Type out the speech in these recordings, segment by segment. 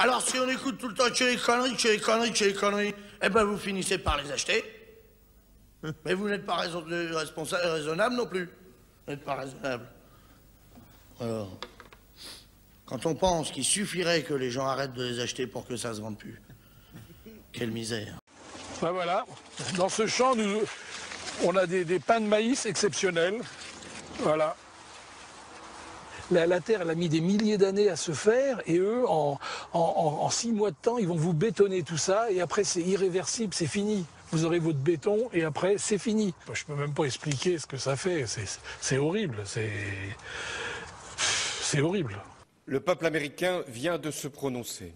Alors si on écoute tout le temps que les conneries, que les conneries, que les conneries, eh ben vous finissez par les acheter. Mais vous n'êtes pas raisonnable non plus. Vous n'êtes pas raisonnable. Alors, quand on pense qu'il suffirait que les gens arrêtent de les acheter pour que ça se vende plus, quelle misère. Ben voilà, dans ce champ, on a des pains de maïs exceptionnels. Voilà. La terre, elle a mis des milliers d'années à se faire, et eux, en 6 mois de temps, ils vont vous bétonner tout ça, et après c'est irréversible, c'est fini. Vous aurez votre béton, et après c'est fini. Je peux même pas expliquer ce que ça fait, c'est horrible, c'est horrible. Le peuple américain vient de se prononcer.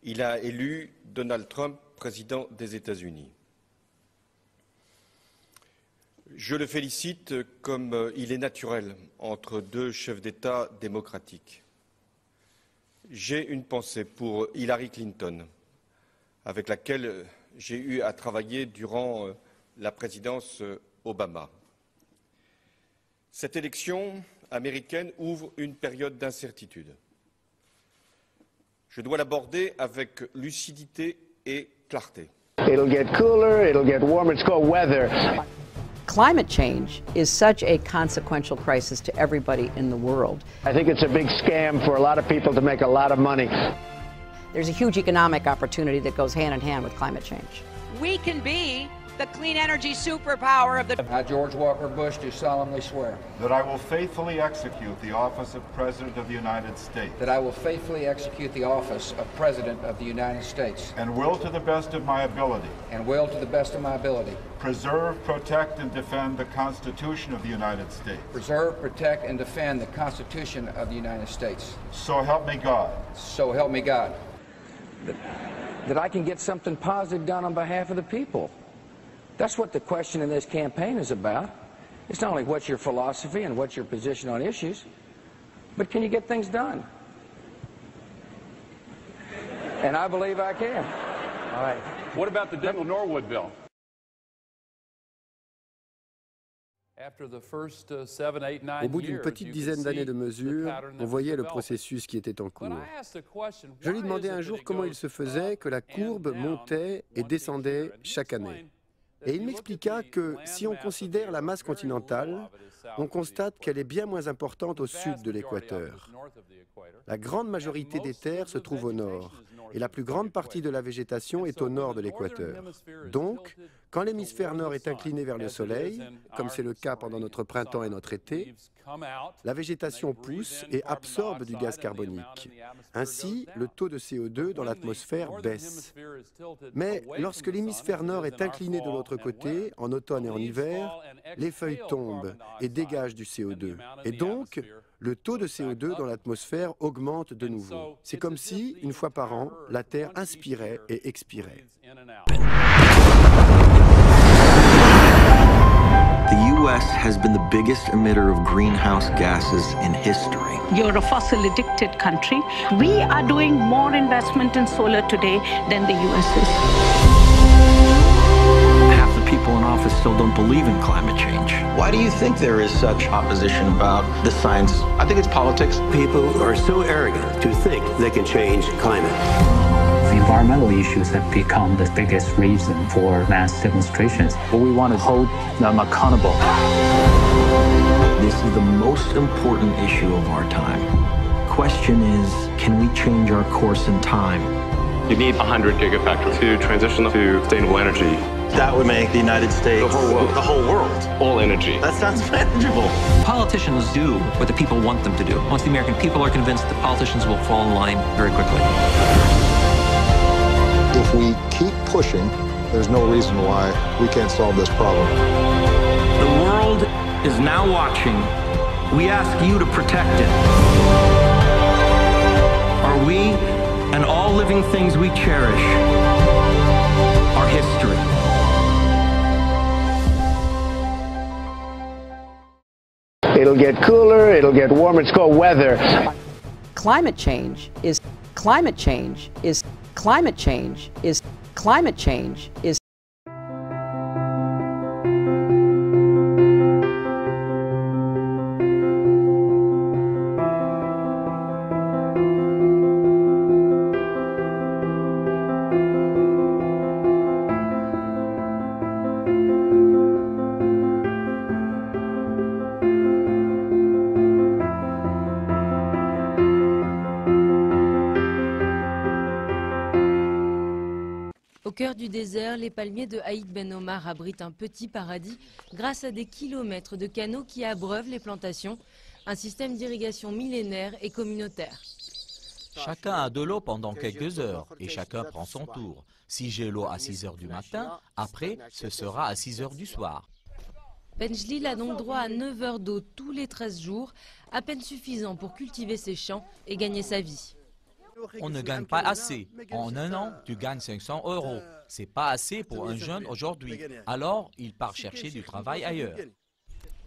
Il a élu Donald Trump président des États-Unis. Je le félicite comme il est naturel entre deux chefs d'État démocratiques. J'ai une pensée pour Hillary Clinton, avec laquelle j'ai eu à travailler durant la présidence Obama. Cette élection américaine ouvre une période d'incertitude. Je dois l'aborder avec lucidité et clarté. It'll get cooler, it'll get warmer, it's called weather. Climate change is such a consequential crisis to everybody in the world. I think it's a big scam for a lot of people to make a lot of money. There's a huge economic opportunity that goes hand in hand with climate change. We can be the clean energy superpower of the... I, George Walker Bush, do solemnly swear. That I will faithfully execute the office of President of the United States. That I will faithfully execute the office of President of the United States. And will to the best of my ability. And will to the best of my ability. Preserve, protect, and defend the Constitution of the United States. Preserve, protect, and defend the Constitution of the United States. So help me God. So help me God. That I can get something positive done on behalf of the people. That's what the question in this campaign is about. It's not only what's your philosophy and what's your position on issues, but can you get things done? And I believe I can. All right. What about the Dingell Norwood bill? Au bout d'une petite dizaine d'années de mesures, on voyait le processus qui était en cours. Je lui demandais un jour comment il se faisait que la courbe montait et descendait chaque année. Et il m'expliqua que si on considère la masse continentale, on constate qu'elle est bien moins importante au sud de l'équateur. La grande majorité des terres se trouve au nord, et la plus grande partie de la végétation est au nord de l'équateur. Donc, quand l'hémisphère nord est incliné vers le soleil, comme c'est le cas pendant notre printemps et notre été, la végétation pousse et absorbe du gaz carbonique. Ainsi, le taux de CO2 dans l'atmosphère baisse. Mais lorsque l'hémisphère nord est incliné de l'autre côté, en automne et en hiver, les feuilles tombent et dégagent du CO2. Et donc, le taux de CO2 dans l'atmosphère augmente de nouveau. C'est comme si, une fois par an, la Terre inspirait et expirait. The U.S. has been the biggest emitter of greenhouse gases in history. You're a fossil-addicted country. We are doing more investment in solar today than the U.S. is. Half the people in office still don't believe in climate change. Why do you think there is such opposition about the science? I think it's politics. People are so arrogant to think they can change climate. Environmental issues have become the biggest reason for mass demonstrations. But we want to hold them accountable. This is the most important issue of our time. Question is, can we change our course in time? You need 100 gigafactories to transition to sustainable energy. That would make the United States, the whole world. The whole world. All energy. That sounds manageable. Politicians do what the people want them to do. Once the American people are convinced, the politicians will fall in line very quickly. If we keep pushing, there's no reason why we can't solve this problem. The world is now watching. We ask you to protect it. Are we and all living things we cherish our history? It'll get cooler, it'll get warmer, it's called weather. Climate change is climate change is climate change is climate change is cœur du désert, les palmiers de Aïd Ben Omar abritent un petit paradis grâce à des kilomètres de canaux qui abreuvent les plantations, un système d'irrigation millénaire et communautaire. Chacun a de l'eau pendant quelques heures et chacun prend son tour. Si j'ai l'eau à 6 heures du matin, après ce sera à 6 heures du soir. Benjelil a donc droit à 9 heures d'eau tous les 13 jours, à peine suffisant pour cultiver ses champs et gagner sa vie. On ne gagne pas assez. En un an, tu gagnes 500 €. C'est pas assez pour un jeune aujourd'hui. Alors, il part chercher du travail ailleurs.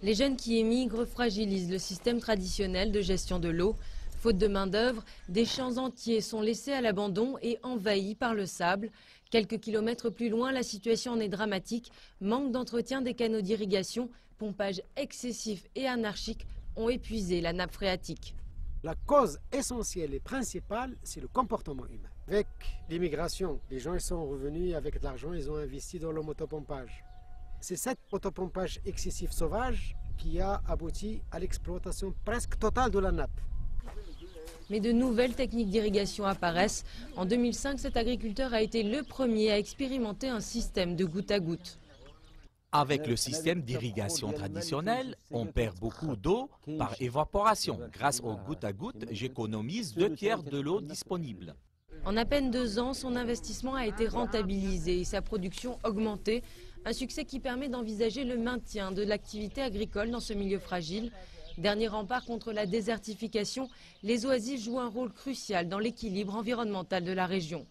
Les jeunes qui émigrent fragilisent le système traditionnel de gestion de l'eau. Faute de main-d'œuvre, des champs entiers sont laissés à l'abandon et envahis par le sable. Quelques kilomètres plus loin, la situation en est dramatique. Manque d'entretien des canaux d'irrigation, pompage excessif et anarchique ont épuisé la nappe phréatique. La cause essentielle et principale, c'est le comportement humain. Avec l'immigration, les gens ils sont revenus avec de l'argent, ils ont investi dans le motopompage. C'est cet motopompage excessif sauvage qui a abouti à l'exploitation presque totale de la nappe. Mais de nouvelles techniques d'irrigation apparaissent. En 2005, cet agriculteur a été le premier à expérimenter un système de goutte à goutte. Avec le système d'irrigation traditionnel, on perd beaucoup d'eau par évaporation. Grâce au goutte à goutte, j'économise 2/3 de l'eau disponible. En à peine 2 ans, son investissement a été rentabilisé et sa production augmentée. Un succès qui permet d'envisager le maintien de l'activité agricole dans ce milieu fragile. Dernier rempart contre la désertification, les oasis jouent un rôle crucial dans l'équilibre environnemental de la région.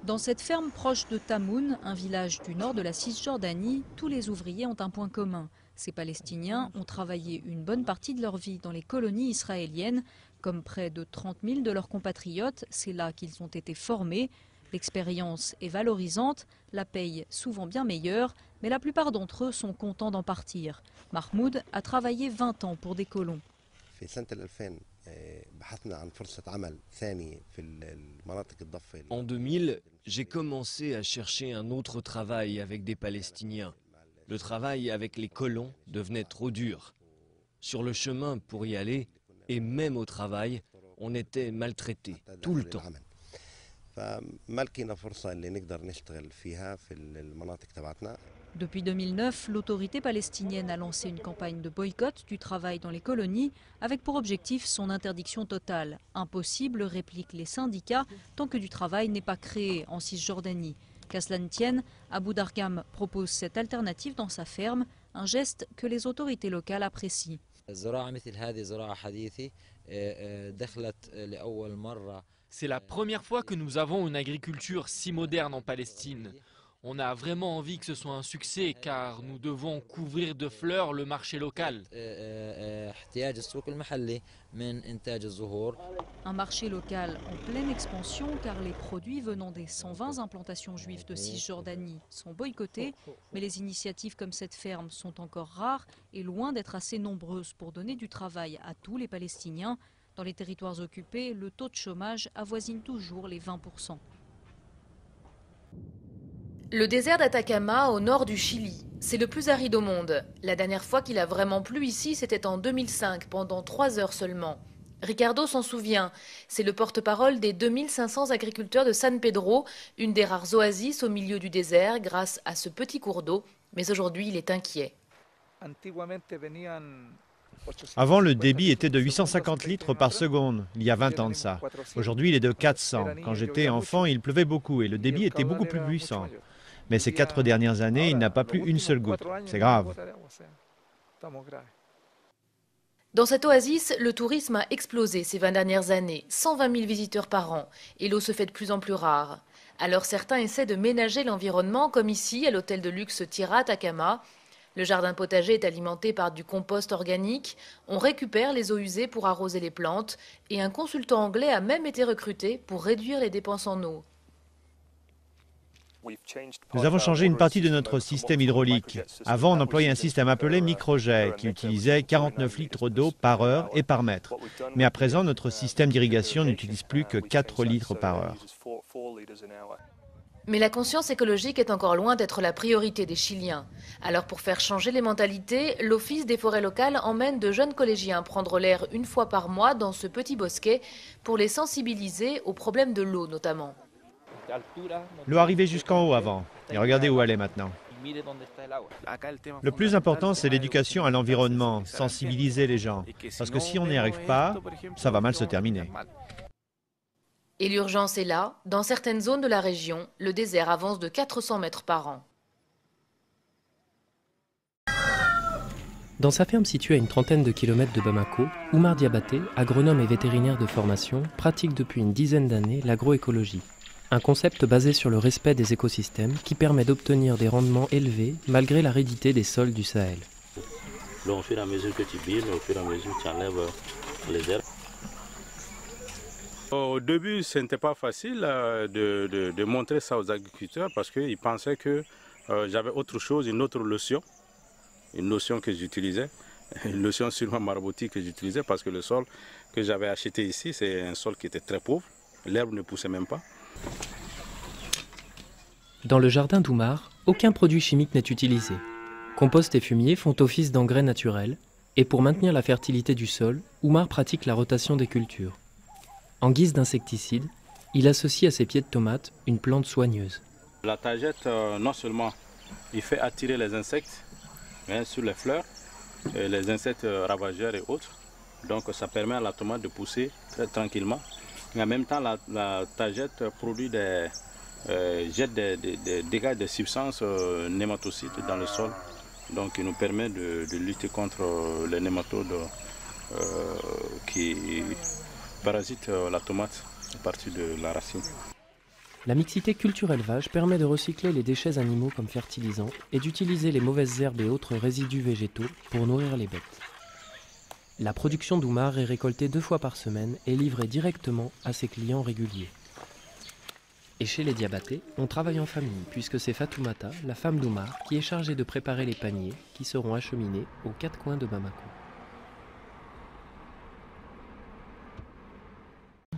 Dans cette ferme proche de Tamoun, un village du nord de la Cisjordanie, tous les ouvriers ont un point commun. Ces Palestiniens ont travaillé une bonne partie de leur vie dans les colonies israéliennes. Comme près de 30 000 de leurs compatriotes, c'est là qu'ils ont été formés. L'expérience est valorisante, la paye souvent bien meilleure, mais la plupart d'entre eux sont contents d'en partir. Mahmoud a travaillé 20 ans pour des colons. En 2000, j'ai commencé à chercher un autre travail avec des Palestiniens. Le travail avec les colons devenait trop dur. Sur le chemin pour y aller, et même au travail, on était maltraités tout le temps. Depuis 2009, l'autorité palestinienne a lancé une campagne de boycott du travail dans les colonies avec pour objectif son interdiction totale. Impossible, répliquent les syndicats, tant que du travail n'est pas créé en Cisjordanie. Qu'à cela ne tienne, Abou Dargham propose cette alternative dans sa ferme, un geste que les autorités locales apprécient. C'est la première fois que nous avons une agriculture si moderne en Palestine. On a vraiment envie que ce soit un succès car nous devons couvrir de fleurs le marché local. Un marché local en pleine expansion car les produits venant des 120 implantations juives de Cisjordanie sont boycottés, mais les initiatives comme cette ferme sont encore rares et loin d'être assez nombreuses pour donner du travail à tous les Palestiniens. Dans les territoires occupés, le taux de chômage avoisine toujours les 20%. Le désert d'Atacama, au nord du Chili, c'est le plus aride au monde. La dernière fois qu'il a vraiment plu ici, c'était en 2005, pendant 3 heures seulement. Ricardo s'en souvient. C'est le porte-parole des 2500 agriculteurs de San Pedro, une des rares oasis au milieu du désert, grâce à ce petit cours d'eau. Mais aujourd'hui, il est inquiet. Avant, le débit était de 850 litres par seconde, il y a 20 ans de ça. Aujourd'hui, il est de 400. Quand j'étais enfant, il pleuvait beaucoup et le débit était beaucoup plus puissant. Mais ces 4 dernières années, il n'a pas plu une seule goutte. C'est grave. Dans cette oasis, le tourisme a explosé ces 20 dernières années. 120 000 visiteurs par an. Et l'eau se fait de plus en plus rare. Alors certains essaient de ménager l'environnement, comme ici, à l'hôtel de luxe Tira Atacama. Le jardin potager est alimenté par du compost organique. On récupère les eaux usées pour arroser les plantes. Et un consultant anglais a même été recruté pour réduire les dépenses en eau. Nous avons changé une partie de notre système hydraulique. Avant, on employait un système appelé microjet qui utilisait 49 litres d'eau par heure et par mètre. Mais à présent, notre système d'irrigation n'utilise plus que 4 litres par heure. Mais la conscience écologique est encore loin d'être la priorité des Chiliens. Alors pour faire changer les mentalités, l'Office des forêts locales emmène de jeunes collégiens prendre l'air 1 fois par mois dans ce petit bosquet pour les sensibiliser aux problèmes de l'eau notamment. L'eau arrivait jusqu'en haut avant, et regardez où elle est maintenant. Le plus important, c'est l'éducation à l'environnement, sensibiliser les gens, parce que si on n'y arrive pas, ça va mal se terminer. Et l'urgence est là. Dans certaines zones de la région, le désert avance de 400 mètres par an. Dans sa ferme située à une trentaine de kilomètres de Bamako, Oumar Diabaté, agronome et vétérinaire de formation, pratique depuis une dizaine d'années l'agroécologie. Un concept basé sur le respect des écosystèmes qui permet d'obtenir des rendements élevés malgré l'aridité des sols du Sahel. Donc, au fur et à mesure que tu bines, au fur et à mesure que tu enlèves les herbes. Au début, ce n'était pas facile de montrer ça aux agriculteurs parce qu'ils pensaient que j'avais autre chose, une autre notion que j'utilisais, une notion sûrement maraboutique que j'utilisais parce que le sol que j'avais acheté ici, c'est un sol qui était très pauvre, l'herbe ne poussait même pas. Dans le jardin d'Oumar, aucun produit chimique n'est utilisé. Compost et fumier font office d'engrais naturels, et pour maintenir la fertilité du sol, Oumar pratique la rotation des cultures. En guise d'insecticide, il associe à ses pieds de tomates une plante soigneuse. La tagette, non seulement il fait attirer les insectes sur les fleurs, les insectes ravageurs et autres, donc ça permet à la tomate de pousser très tranquillement. Mais en même temps, la tagette produit jette des dégâts de substances nématocides dans le sol, donc il nous permet de lutter contre les nématodes qui parasitent la tomate à partir de la racine. La mixité culture-élevage permet de recycler les déchets animaux comme fertilisants et d'utiliser les mauvaises herbes et autres résidus végétaux pour nourrir les bêtes. La production d'Oumar est récoltée 2 fois par semaine et livrée directement à ses clients réguliers. Et chez les Diabaté, on travaille en famille puisque c'est Fatoumata, la femme d'Oumar, qui est chargée de préparer les paniers qui seront acheminés aux 4 coins de Bamako.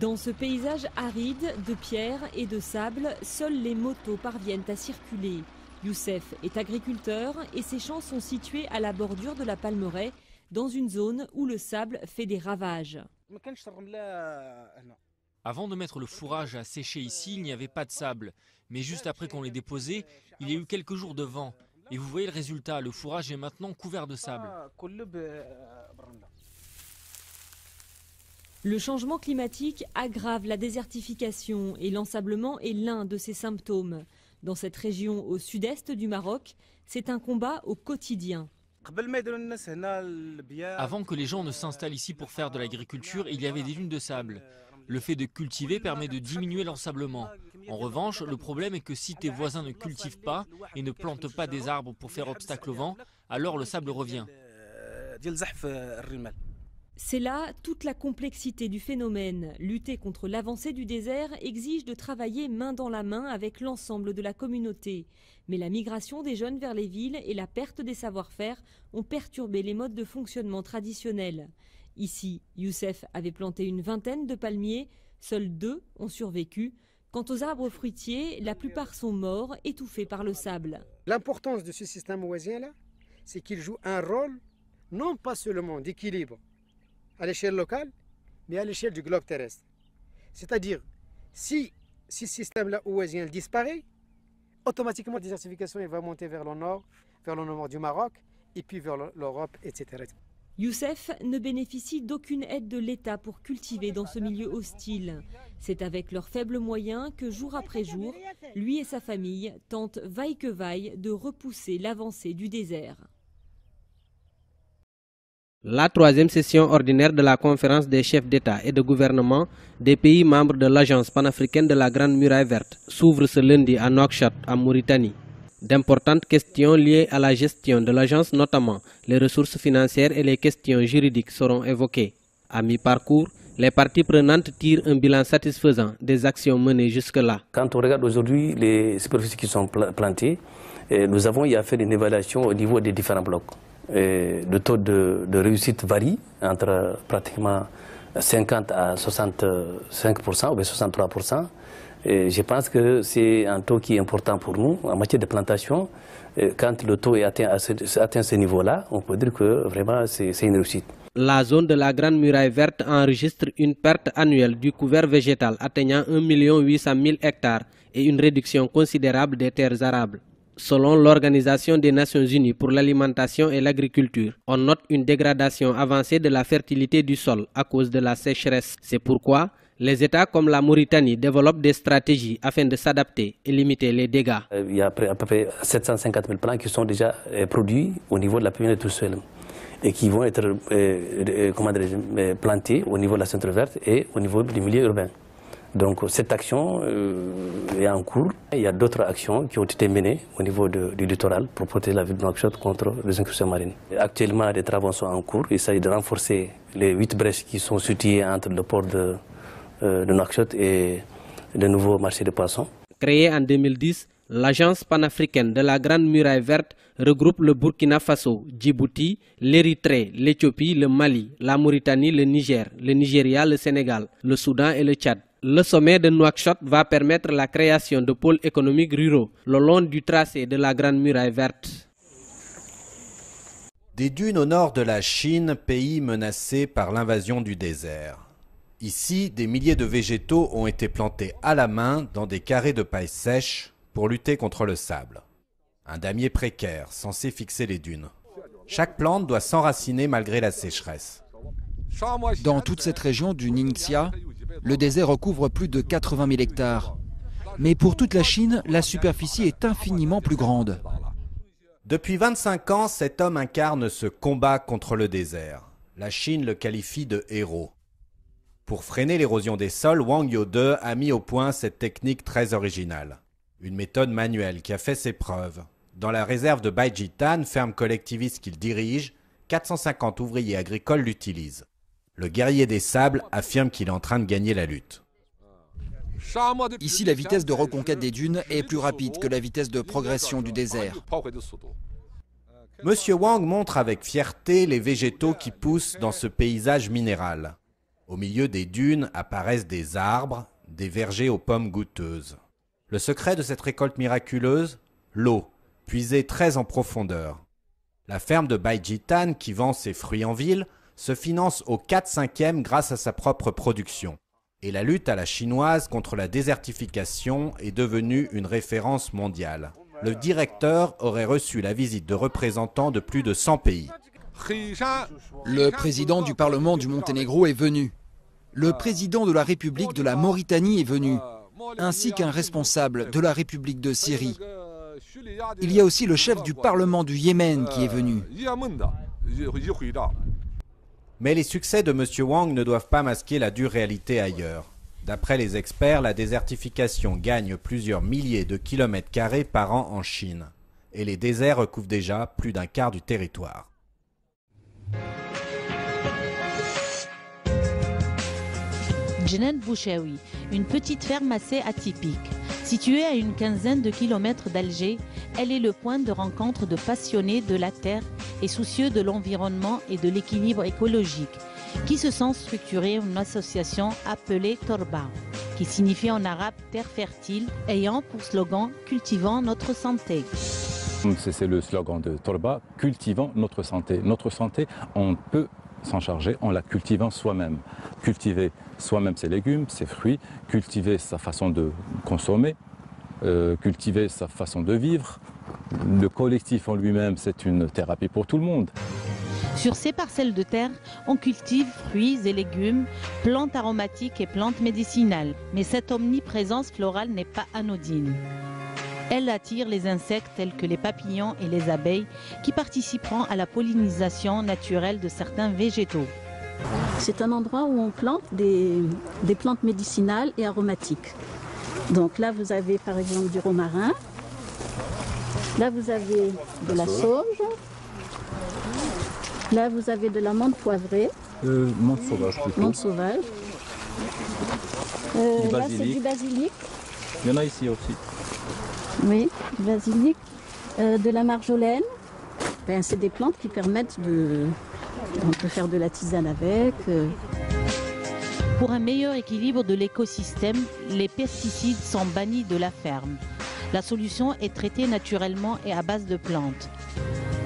Dans ce paysage aride de pierre et de sable, seules les motos parviennent à circuler. Youssef est agriculteur et ses champs sont situés à la bordure de la Palmeraie, dans une zone où le sable fait des ravages. Avant de mettre le fourrage à sécher ici, il n'y avait pas de sable. Mais juste après qu'on l'ait déposé, il y a eu quelques jours de vent. Et vous voyez le résultat, le fourrage est maintenant couvert de sable. Le changement climatique aggrave la désertification et l'ensablement est l'un de ses symptômes. Dans cette région au sud-est du Maroc, c'est un combat au quotidien. Avant que les gens ne s'installent ici pour faire de l'agriculture, il y avait des dunes de sable. Le fait de cultiver permet de diminuer l'ensablement. En revanche, le problème est que si tes voisins ne cultivent pas et ne plantent pas des arbres pour faire obstacle au vent, alors le sable revient. C'est là toute la complexité du phénomène. Lutter contre l'avancée du désert exige de travailler main dans la main avec l'ensemble de la communauté. Mais la migration des jeunes vers les villes et la perte des savoir-faire ont perturbé les modes de fonctionnement traditionnels. Ici, Youssef avait planté une vingtaine de palmiers, seuls 2 ont survécu. Quant aux arbres fruitiers, la plupart sont morts, étouffés par le sable. L'importance de ce système oasien-là, c'est qu'il joue un rôle non pas seulement d'équilibre à l'échelle locale, mais à l'échelle du globe terrestre. C'est-à-dire, si ce système-là oasien disparaît, automatiquement la désertification va monter vers le nord du Maroc, et puis vers l'Europe, etc. Youssef ne bénéficie d'aucune aide de l'État pour cultiver dans ce milieu hostile. C'est avec leurs faibles moyens que jour après jour, lui et sa famille tentent vaille que vaille de repousser l'avancée du désert. La 3e session ordinaire de la conférence des chefs d'État et de gouvernement des pays membres de l'Agence panafricaine de la Grande Muraille Verte s'ouvre ce lundi à Nouakchott, en Mauritanie. D'importantes questions liées à la gestion de l'agence, notamment les ressources financières et les questions juridiques, seront évoquées. À mi-parcours, les parties prenantes tirent un bilan satisfaisant des actions menées jusque-là. Quand on regarde aujourd'hui les superficies qui sont plantées, nous avons y à faire une évaluation au niveau des différents blocs. Le taux de réussite varie entre pratiquement 50 à 65% ou 63%. Et je pense que c'est un taux qui est important pour nous en matière de plantation. Quand le taux est atteint ce niveau-là, on peut dire que vraiment c'est une réussite. La zone de la Grande Muraille Verte enregistre une perte annuelle du couvert végétal atteignant 1 800 000 hectares et une réduction considérable des terres arables. Selon l'Organisation des Nations Unies pour l'alimentation et l'agriculture, on note une dégradation avancée de la fertilité du sol à cause de la sécheresse. C'est pourquoi les États comme la Mauritanie développent des stratégies afin de s'adapter et limiter les dégâts. Il y a à peu près 750 000 plants qui sont déjà produits au niveau de la Pyrénée tout seul et qui vont être plantés au niveau de la centre verte et au niveau du milieu urbain. Donc cette action est en cours. Il y a d'autres actions qui ont été menées au niveau du littoral pour protéger la ville de Nouakchott contre les incursions marines. Actuellement, des travaux sont en cours. Il s'agit de renforcer les 8 brèches qui sont situées entre le port de Nouakchott et le nouveau marché de poissons. Créée en 2010, l'Agence panafricaine de la Grande Muraille Verte regroupe le Burkina Faso, Djibouti, l'Érythrée, l'Éthiopie, le Mali, la Mauritanie, le Niger, le Nigeria, le Sénégal, le Soudan et le Tchad. Le sommet de Nouakchott va permettre la création de pôles économiques ruraux le long du tracé de la Grande Muraille Verte. Des dunes au nord de la Chine, pays menacé par l'invasion du désert. Ici, des milliers de végétaux ont été plantés à la main dans des carrés de paille sèche pour lutter contre le sable. Un damier précaire censé fixer les dunes. Chaque plante doit s'enraciner malgré la sécheresse. Dans toute cette région du Ningxia, le désert recouvre plus de 80 000 hectares. Mais pour toute la Chine, la superficie est infiniment plus grande. Depuis 25 ans, cet homme incarne ce combat contre le désert. La Chine le qualifie de héros. Pour freiner l'érosion des sols, Wang Youde a mis au point cette technique très originale. Une méthode manuelle qui a fait ses preuves. Dans la réserve de Baijitan, ferme collectiviste qu'il dirige, 450 ouvriers agricoles l'utilisent. Le guerrier des sables affirme qu'il est en train de gagner la lutte. Ici, la vitesse de reconquête des dunes est plus rapide que la vitesse de progression du désert. Monsieur Wang montre avec fierté les végétaux qui poussent dans ce paysage minéral. Au milieu des dunes apparaissent des arbres, des vergers aux pommes goûteuses. Le secret de cette récolte miraculeuse, l'eau, puisée très en profondeur. La ferme de Baijitan, qui vend ses fruits en ville, se finance au 4/5e grâce à sa propre production. Et la lutte à la chinoise contre la désertification est devenue une référence mondiale. Le directeur aurait reçu la visite de représentants de plus de 100 pays. Le président du Parlement du Monténégro est venu. Le président de la République de la Mauritanie est venu, ainsi qu'un responsable de la République de Syrie. Il y a aussi le chef du Parlement du Yémen qui est venu. Mais les succès de M. Wang ne doivent pas masquer la dure réalité ailleurs. D'après les experts, la désertification gagne plusieurs milliers de kilomètres carrés par an en Chine. Et les déserts recouvrent déjà plus d'un quart du territoire. Djenet Bouchaoui, une petite ferme assez atypique. Située à une quinzaine de kilomètres d'Alger, elle est le point de rencontre de passionnés de la terre et soucieux de l'environnement et de l'équilibre écologique, qui se sont structurés en une association appelée Torba, qui signifie en arabe terre fertile, ayant pour slogan « Cultivons notre santé ». C'est le slogan de Torba, cultivons notre santé. Notre santé, on peut s'en charger en la cultivant soi-même. Cultiver soi-même ses légumes, ses fruits, cultiver sa façon de consommer, cultiver sa façon de vivre. Le collectif en lui-même, c'est une thérapie pour tout le monde. Sur ces parcelles de terre, on cultive fruits et légumes, plantes aromatiques et plantes médicinales. Mais cette omniprésence florale n'est pas anodine. Elle attire les insectes tels que les papillons et les abeilles qui participeront à la pollinisation naturelle de certains végétaux. C'est un endroit où on plante des plantes médicinales et aromatiques. Donc là, vous avez par exemple du romarin. Là, vous avez de la sauge. Là, vous avez de la menthe poivrée. Menthe sauvage plutôt. Menthe sauvage. Là, c'est du basilic. Il y en a ici aussi. Oui, du basilic. De la marjolaine. Ben, c'est des plantes qui permettent de... On peut faire de la tisane avec. Pour un meilleur équilibre de l'écosystème, les pesticides sont bannis de la ferme. La solution est traitée naturellement et à base de plantes.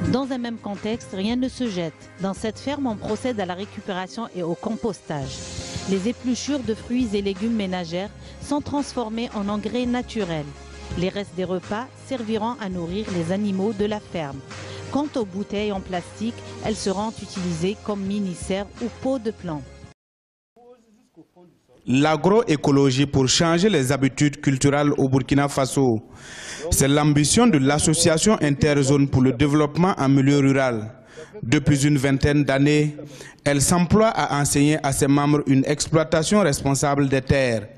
Dans un même contexte, rien ne se jette. Dans cette ferme, on procède à la récupération et au compostage. Les épluchures de fruits et légumes ménagères sont transformées en engrais naturels. Les restes des repas serviront à nourrir les animaux de la ferme. Quant aux bouteilles en plastique, elles seront utilisées comme mini-serres ou pots de plants. L'agroécologie pour changer les habitudes culturelles au Burkina Faso. C'est l'ambition de l'association Interzone pour le développement en milieu rural. Depuis une vingtaine d'années, elle s'emploie à enseigner à ses membres une exploitation responsable des terres.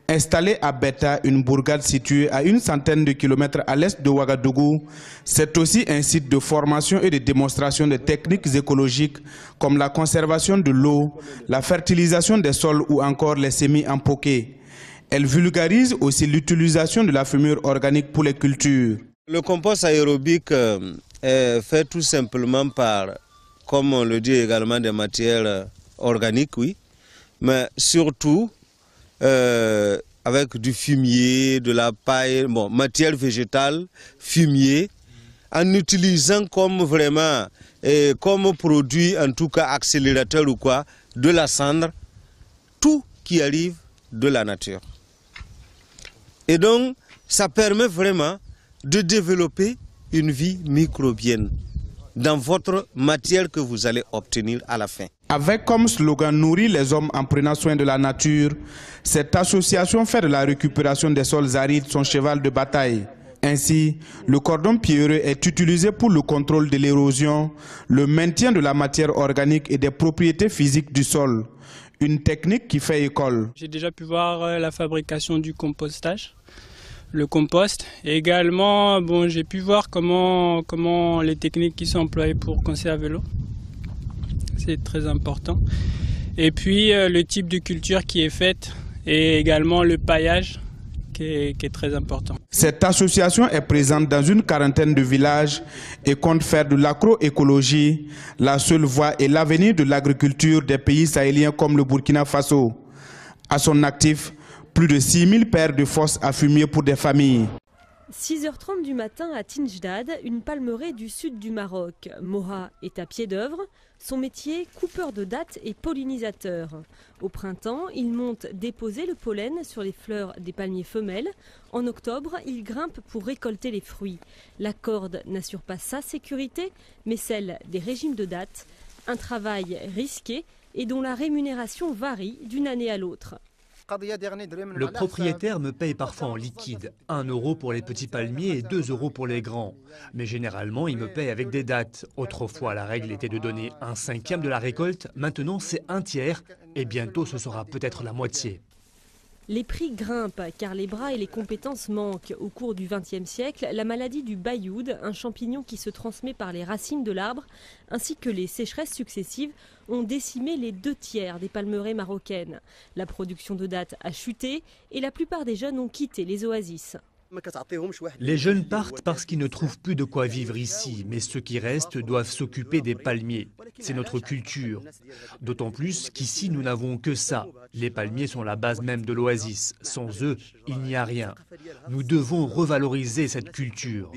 Installée à Beta, une bourgade située à une centaine de kilomètres à l'est de Ouagadougou, c'est aussi un site de formation et de démonstration de techniques écologiques comme la conservation de l'eau, la fertilisation des sols ou encore les semis en poké. Elle vulgarise aussi l'utilisation de la fumure organique pour les cultures. Le compost aérobique est fait tout simplement par, comme on le dit également, des matières organiques, oui, mais surtout avec du fumier, de la paille, bon, matière végétale, fumier, en utilisant comme vraiment, comme produit en tout cas accélérateur ou quoi, de la cendre, tout qui arrive de la nature. Et donc, ça permet vraiment de développer une vie microbienne dans votre matière que vous allez obtenir à la fin. Avec comme slogan « Nourrir les hommes en prenant soin de la nature », cette association fait de la récupération des sols arides son cheval de bataille. Ainsi, le cordon pierreux est utilisé pour le contrôle de l'érosion, le maintien de la matière organique et des propriétés physiques du sol. Une technique qui fait école. J'ai déjà pu voir la fabrication du compostage, le compost. Et également, bon, j'ai pu voir comment les techniques qui sont employées pour conserver l'eau. C'est très important. Et puis le type de culture qui est faite et également le paillage qui est très important. Cette association est présente dans une quarantaine de villages et compte faire de l'agroécologie la seule voie et l'avenir de l'agriculture des pays sahéliens comme le Burkina Faso. À son actif, plus de 6000 paires de fosses à fumier pour des familles. 6h30 du matin à Tinjdad, une palmeraie du sud du Maroc. Moha est à pied d'œuvre. Son métier, coupeur de dattes et pollinisateur. Au printemps, il monte déposer le pollen sur les fleurs des palmiers femelles. En octobre, il grimpe pour récolter les fruits. La corde n'assure pas sa sécurité, mais celle des régimes de dattes. Un travail risqué et dont la rémunération varie d'une année à l'autre. Le propriétaire me paye parfois en liquide, 1 € pour les petits palmiers et 2 € pour les grands. Mais généralement, il me paye avec des dattes. Autrefois, la règle était de donner 1/5 de la récolte. Maintenant, c'est 1/3 et bientôt, ce sera peut-être la moitié. Les prix grimpent car les bras et les compétences manquent. Au cours du XXe siècle, la maladie du bayoud, un champignon qui se transmet par les racines de l'arbre, ainsi que les sécheresses successives, ont décimé les 2/3 des palmeraies marocaines. La production de dattes a chuté et la plupart des jeunes ont quitté les oasis. Les jeunes partent parce qu'ils ne trouvent plus de quoi vivre ici, mais ceux qui restent doivent s'occuper des palmiers. C'est notre culture. D'autant plus qu'ici, nous n'avons que ça. Les palmiers sont la base même de l'oasis. Sans eux, il n'y a rien. Nous devons revaloriser cette culture.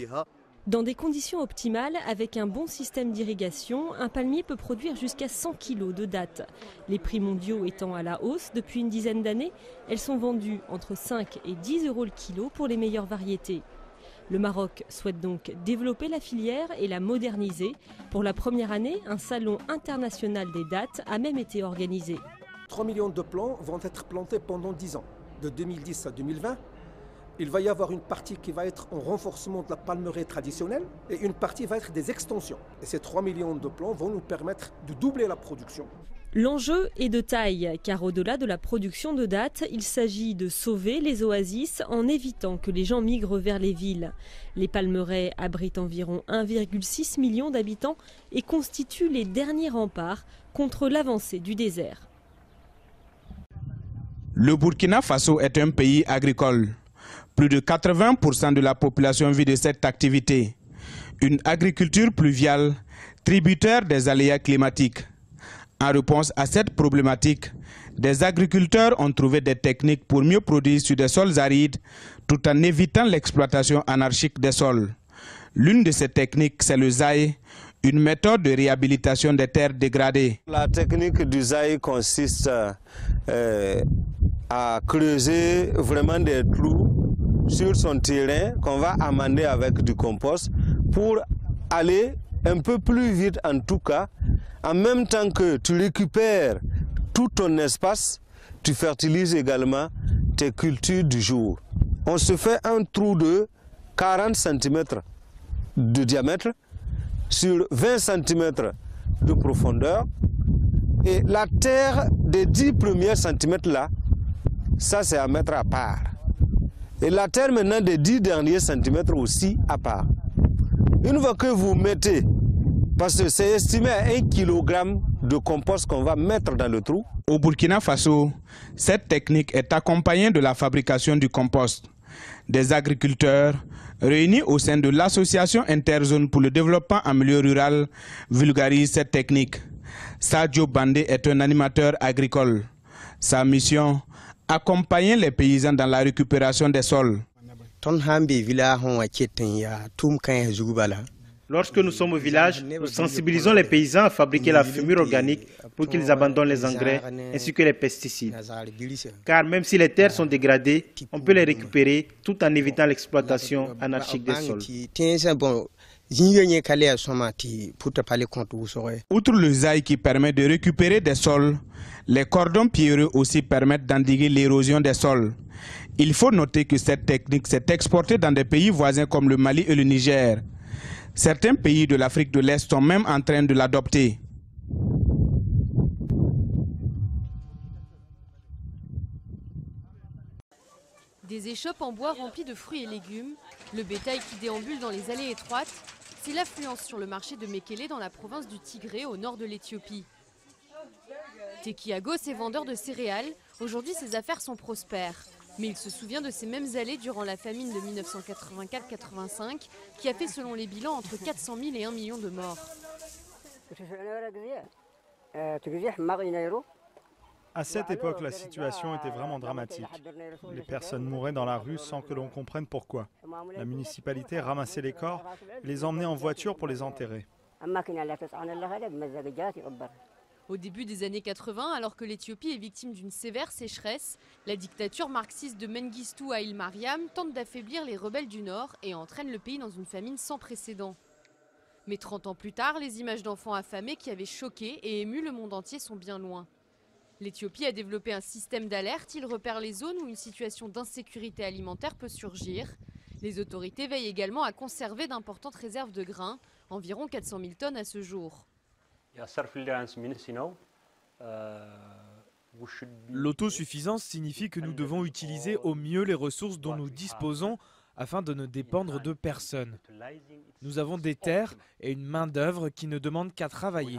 Dans des conditions optimales, avec un bon système d'irrigation, un palmier peut produire jusqu'à 100 kg de dattes. Les prix mondiaux étant à la hausse depuis une dizaine d'années, elles sont vendues entre 5 et 10 € le kilo pour les meilleures variétés. Le Maroc souhaite donc développer la filière et la moderniser. Pour la première année, un salon international des dattes a même été organisé. 3 millions de plants vont être plantés pendant 10 ans, de 2010 à 2020. Il va y avoir une partie qui va être en renforcement de la palmeraie traditionnelle et une partie va être des extensions. Et ces 3 millions de plants vont nous permettre de doubler la production. L'enjeu est de taille, car au-delà de la production de dattes, il s'agit de sauver les oasis en évitant que les gens migrent vers les villes. Les palmeraies abritent environ 1,6 million d'habitants et constituent les derniers remparts contre l'avancée du désert. Le Burkina Faso est un pays agricole. Plus de 80% de la population vit de cette activité. Une agriculture pluviale, tributaire des aléas climatiques. En réponse à cette problématique, des agriculteurs ont trouvé des techniques pour mieux produire sur des sols arides, tout en évitant l'exploitation anarchique des sols. L'une de ces techniques, c'est le zaï, une méthode de réhabilitation des terres dégradées. La technique du zaï consiste à creuser vraiment des trous sur son terrain qu'on va amender avec du compost pour aller un peu plus vite en tout cas. En même temps que tu récupères tout ton espace, tu fertilises également tes cultures du jour. On se fait un trou de 40 cm de diamètre sur 20 cm de profondeur. Et la terre des 10 premiers centimètres là, ça c'est à mettre à part. Et la terre maintenant des 10 derniers centimètres aussi à part. Une fois que vous mettez, parce que c'est estimé à 1 kg de compost qu'on va mettre dans le trou. Au Burkina Faso, cette technique est accompagnée de la fabrication du compost. Des agriculteurs réunis au sein de l'association Interzone pour le développement en milieu rural vulgarisent cette technique. Sadio Bandé est un animateur agricole. Sa mission, accompagner les paysans dans la récupération des sols. Lorsque nous sommes au village, nous sensibilisons les paysans à fabriquer la fumure organique pour qu'ils abandonnent les engrais ainsi que les pesticides. Car même si les terres sont dégradées, on peut les récupérer tout en évitant l'exploitation anarchique des sols. Outre le zaï qui permet de récupérer des sols, les cordons pierreux aussi permettent d'endiguer l'érosion des sols. Il faut noter que cette technique s'est exportée dans des pays voisins comme le Mali et le Niger. Certains pays de l'Afrique de l'Est sont même en train de l'adopter. Des échoppes en bois remplies de fruits et légumes, le bétail qui déambule dans les allées étroites, c'est l'affluence sur le marché de Mekele dans la province du Tigré au nord de l'Éthiopie. Tekiagos est vendeur de céréales, aujourd'hui ses affaires sont prospères. Mais il se souvient de ces mêmes allées durant la famine de 1984-85 qui a fait selon les bilans entre 400 000 et 1 million de morts. À cette époque, la situation était vraiment dramatique. Les personnes mouraient dans la rue sans que l'on comprenne pourquoi. La municipalité ramassait les corps et les emmenait en voiture pour les enterrer. Au début des années 80, alors que l'Éthiopie est victime d'une sévère sécheresse, la dictature marxiste de Mengistu Haïl Mariam tente d'affaiblir les rebelles du Nord et entraîne le pays dans une famine sans précédent. Mais 30 ans plus tard, les images d'enfants affamés qui avaient choqué et ému le monde entier sont bien loin. L'Éthiopie a développé un système d'alerte, il repère les zones où une situation d'insécurité alimentaire peut surgir. Les autorités veillent également à conserver d'importantes réserves de grains, environ 400 000 tonnes à ce jour. L'autosuffisance signifie que nous devons utiliser au mieux les ressources dont nous disposons afin de ne dépendre de personne. Nous avons des terres et une main-d'œuvre qui ne demandent qu'à travailler.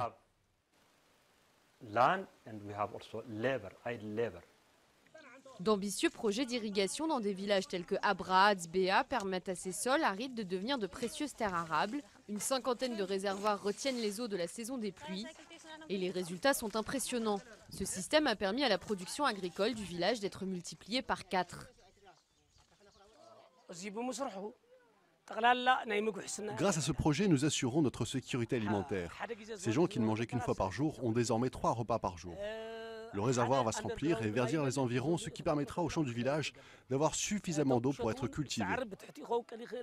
D'ambitieux projets d'irrigation dans des villages tels que Abra, Tzbéa permettent à ces sols arides de devenir de précieuses terres arables. Une cinquantaine de réservoirs retiennent les eaux de la saison des pluies. Et les résultats sont impressionnants. Ce système a permis à la production agricole du village d'être multipliée par 4. Grâce à ce projet, nous assurons notre sécurité alimentaire. Ces gens qui ne mangeaient qu'une fois par jour ont désormais 3 repas par jour. Le réservoir va se remplir et verdir les environs, ce qui permettra aux champs du village d'avoir suffisamment d'eau pour être cultivés.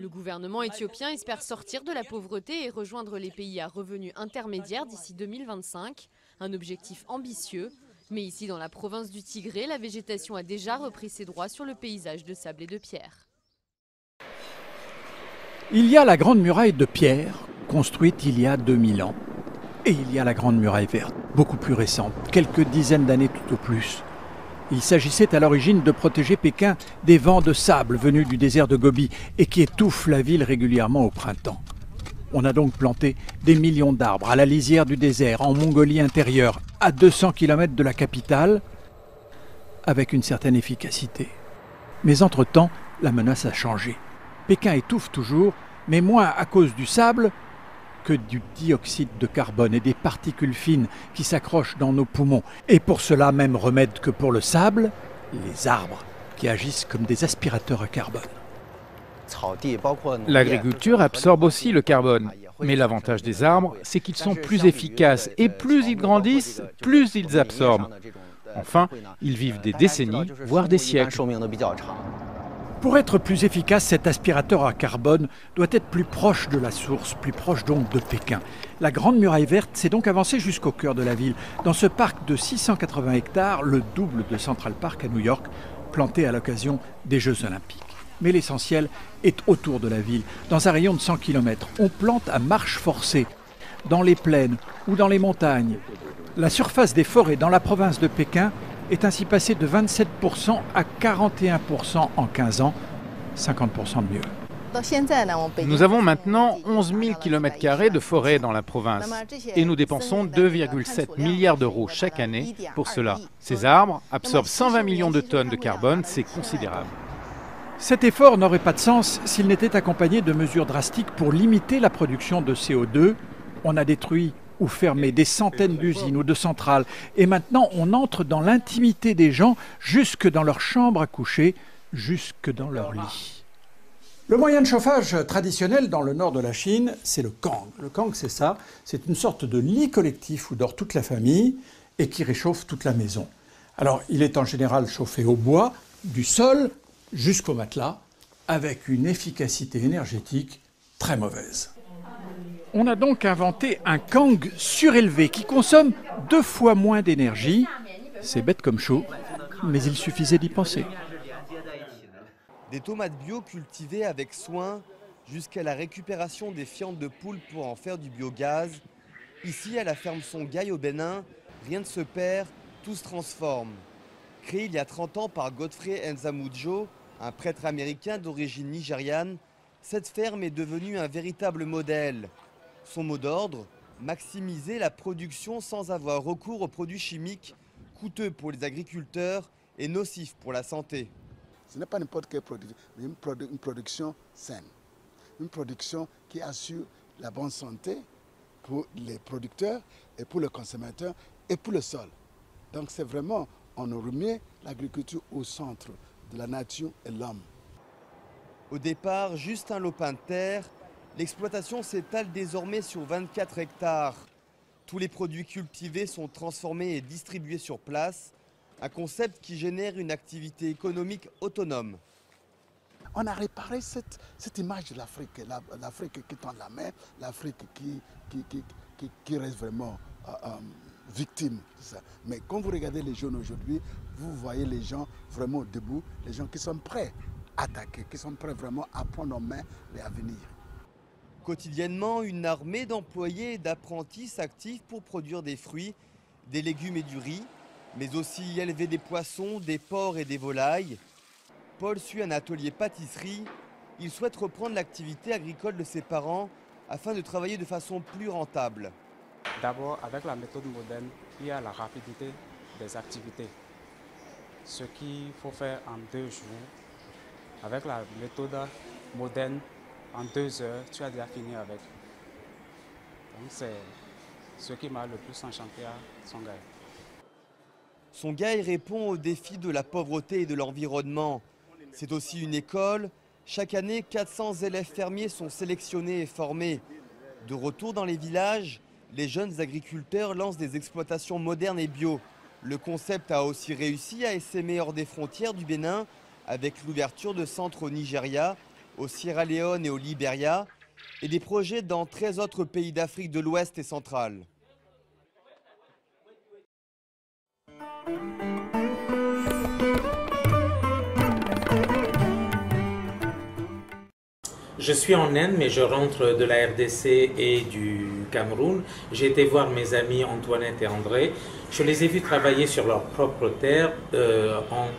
Le gouvernement éthiopien espère sortir de la pauvreté et rejoindre les pays à revenus intermédiaires d'ici 2025. Un objectif ambitieux. Mais ici, dans la province du Tigré, la végétation a déjà repris ses droits sur le paysage de sable et de pierre. Il y a la Grande Muraille de pierre, construite il y a 2000 ans. Et il y a la Grande Muraille verte, beaucoup plus récente, quelques dizaines d'années tout au plus. Il s'agissait à l'origine de protéger Pékin des vents de sable venus du désert de Gobi et qui étouffent la ville régulièrement au printemps. On a donc planté des millions d'arbres à la lisière du désert, en Mongolie intérieure, à 200 km de la capitale, avec une certaine efficacité. Mais entre-temps, la menace a changé. Pékin étouffe toujours, mais moins à cause du sable que du dioxyde de carbone et des particules fines qui s'accrochent dans nos poumons. Et pour cela, même remède que pour le sable, les arbres qui agissent comme des aspirateurs à carbone. L'agriculture absorbe aussi le carbone. Mais l'avantage des arbres, c'est qu'ils sont plus efficaces et plus ils grandissent, plus ils absorbent. Enfin, ils vivent des décennies, voire des siècles. Pour être plus efficace, cet aspirateur à carbone doit être plus proche de la source, plus proche donc de Pékin. La Grande Muraille Verte s'est donc avancée jusqu'au cœur de la ville, dans ce parc de 680 hectares, le double de Central Park à New York, planté à l'occasion des Jeux Olympiques. Mais l'essentiel est autour de la ville, dans un rayon de 100 km. On plante à marche forcée, dans les plaines ou dans les montagnes. La surface des forêts dans la province de Pékin est ainsi passée de 27% à 41% en 15 ans, 50% de mieux. Nous avons maintenant 11 000 km² de forêt dans la province et nous dépensons 2,7 milliards d'euros chaque année pour cela. Ces arbres absorbent 120 millions de tonnes de carbone, c'est considérable. Cet effort n'aurait pas de sens s'il n'était accompagné de mesures drastiques pour limiter la production de CO2. On a détruit ou fermé des centaines d'usines ou de centrales. Et maintenant, on entre dans l'intimité des gens, jusque dans leur chambre à coucher, jusque dans leur lit. Le moyen de chauffage traditionnel dans le nord de la Chine, c'est le kang. Le kang, c'est ça, c'est une sorte de lit collectif où dort toute la famille et qui réchauffe toute la maison. Alors, il est en général chauffé au bois, du sol jusqu'au matelas, avec une efficacité énergétique très mauvaise. On a donc inventé un kang surélevé qui consomme 2 fois moins d'énergie. C'est bête comme chaud, mais il suffisait d'y penser. Des tomates bio cultivées avec soin jusqu'à la récupération des fientes de poule pour en faire du biogaz. Ici, à la ferme Songhai au Bénin, rien ne se perd, tout se transforme. Créée il y a 30 ans par Godfrey Nzamujo, un prêtre américain d'origine nigériane, cette ferme est devenue un véritable modèle. Son mot d'ordre, maximiser la production sans avoir recours aux produits chimiques, coûteux pour les agriculteurs et nocifs pour la santé. Ce n'est pas n'importe quelle production, mais une production saine. Une production qui assure la bonne santé pour les producteurs et pour le consommateur et pour le sol. Donc c'est vraiment, on remet l'agriculture au centre de la nature et l'homme. Au départ, juste un lopin de terre, l'exploitation s'étale désormais sur 24 hectares. Tous les produits cultivés sont transformés et distribués sur place, un concept qui génère une activité économique autonome. On a réparé cette image de l'Afrique, l'Afrique qui tend la main, l'Afrique qui reste vraiment victime de ça. Mais quand vous regardez les jeunes aujourd'hui, vous voyez les gens vraiment debout, les gens qui sont prêts à attaquer, qui sont prêts vraiment à prendre en main l'avenir. Quotidiennement, une armée d'employés et d'apprentis s'active pour produire des fruits, des légumes et du riz, mais aussi élever des poissons, des porcs et des volailles. Paul suit un atelier pâtisserie. Il souhaite reprendre l'activité agricole de ses parents afin de travailler de façon plus rentable. D'abord, avec la méthode moderne, il y a la rapidité des activités. Ce qu'il faut faire en 2 jours, avec la méthode moderne, en 2 heures, tu as déjà fini avec. Donc c'est ce qui m'a le plus enchanté à Songhai. Songhai répond aux défis de la pauvreté et de l'environnement. C'est aussi une école. Chaque année, 400 élèves fermiers sont sélectionnés et formés. De retour dans les villages, les jeunes agriculteurs lancent des exploitations modernes et bio. Le concept a aussi réussi à essaimer hors des frontières du Bénin avec l'ouverture de centres au Nigeria, au Sierra Leone et au Libéria et des projets dans 13 autres pays d'Afrique de l'Ouest et centrale. Je suis en Inde, mais je rentre de la RDC et du Cameroun. J'ai été voir mes amis Antoinette et André. Je les ai vus travailler sur leur propre terre,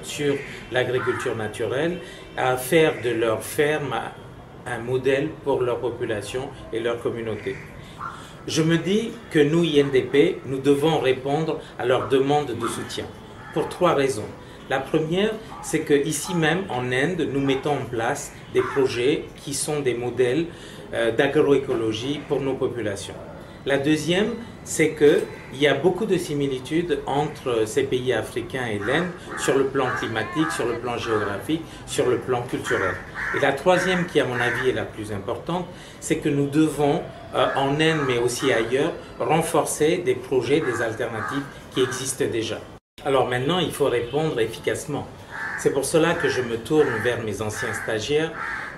sur l'agriculture naturelle, à faire de leur ferme un modèle pour leur population et leur communauté. Je me dis que nous, INDP, nous devons répondre à leurs demandes de soutien, pour 3 raisons. La première, c'est qu'ici même, en Inde, nous mettons en place des projets qui sont des modèles d'agroécologie pour nos populations. La deuxième, c'est qu'il y a beaucoup de similitudes entre ces pays africains et l'Inde sur le plan climatique, sur le plan géographique, sur le plan culturel. Et la troisième, qui à mon avis est la plus importante, c'est que nous devons, en Inde mais aussi ailleurs, renforcer des projets, des alternatives qui existent déjà. Alors maintenant, il faut répondre efficacement. C'est pour cela que je me tourne vers mes anciens stagiaires,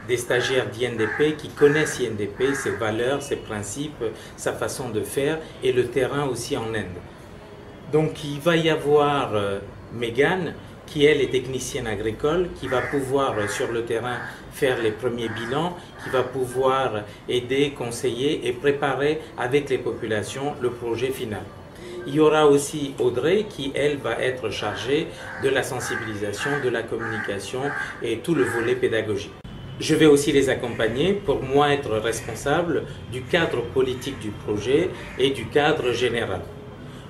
des stagiaires d'INDP qui connaissent INDP, ses valeurs, ses principes, sa façon de faire et le terrain aussi en Inde. Donc il va y avoir Mégane, qui elle est technicienne agricole, qui va pouvoir sur le terrain faire les premiers bilans, qui va pouvoir aider, conseiller et préparer avec les populations le projet final. Il y aura aussi Audrey qui, elle, va être chargée de la sensibilisation, de la communication et tout le volet pédagogique. Je vais aussi les accompagner pour moi être responsable du cadre politique du projet et du cadre général.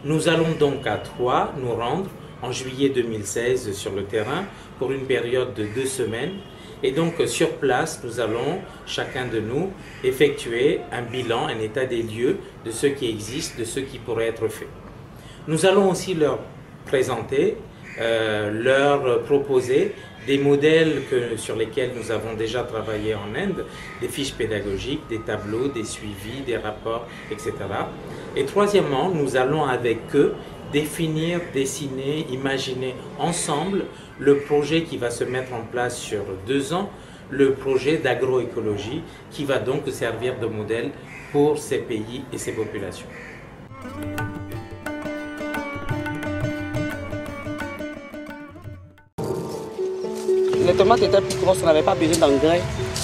Nous allons donc à Troyes nous rendre en juillet 2016 sur le terrain pour une période de 2 semaines. Et donc sur place, nous allons, chacun de nous, effectuer un bilan, un état des lieux de ce qui existe, de ce qui pourrait être fait. Nous allons aussi leur présenter, leur proposer des modèles sur lesquels nous avons déjà travaillé en Inde, des fiches pédagogiques, des tableaux, des suivis, des rapports, etc. Et troisièmement, nous allons avec eux définir, dessiner, imaginer ensemble le projet qui va se mettre en place sur 2 ans, le projet d'agroécologie qui va donc servir de modèle pour ces pays et ces populations. Les tomates étaient plus grosses, on n'avait pas besoin d'engrais.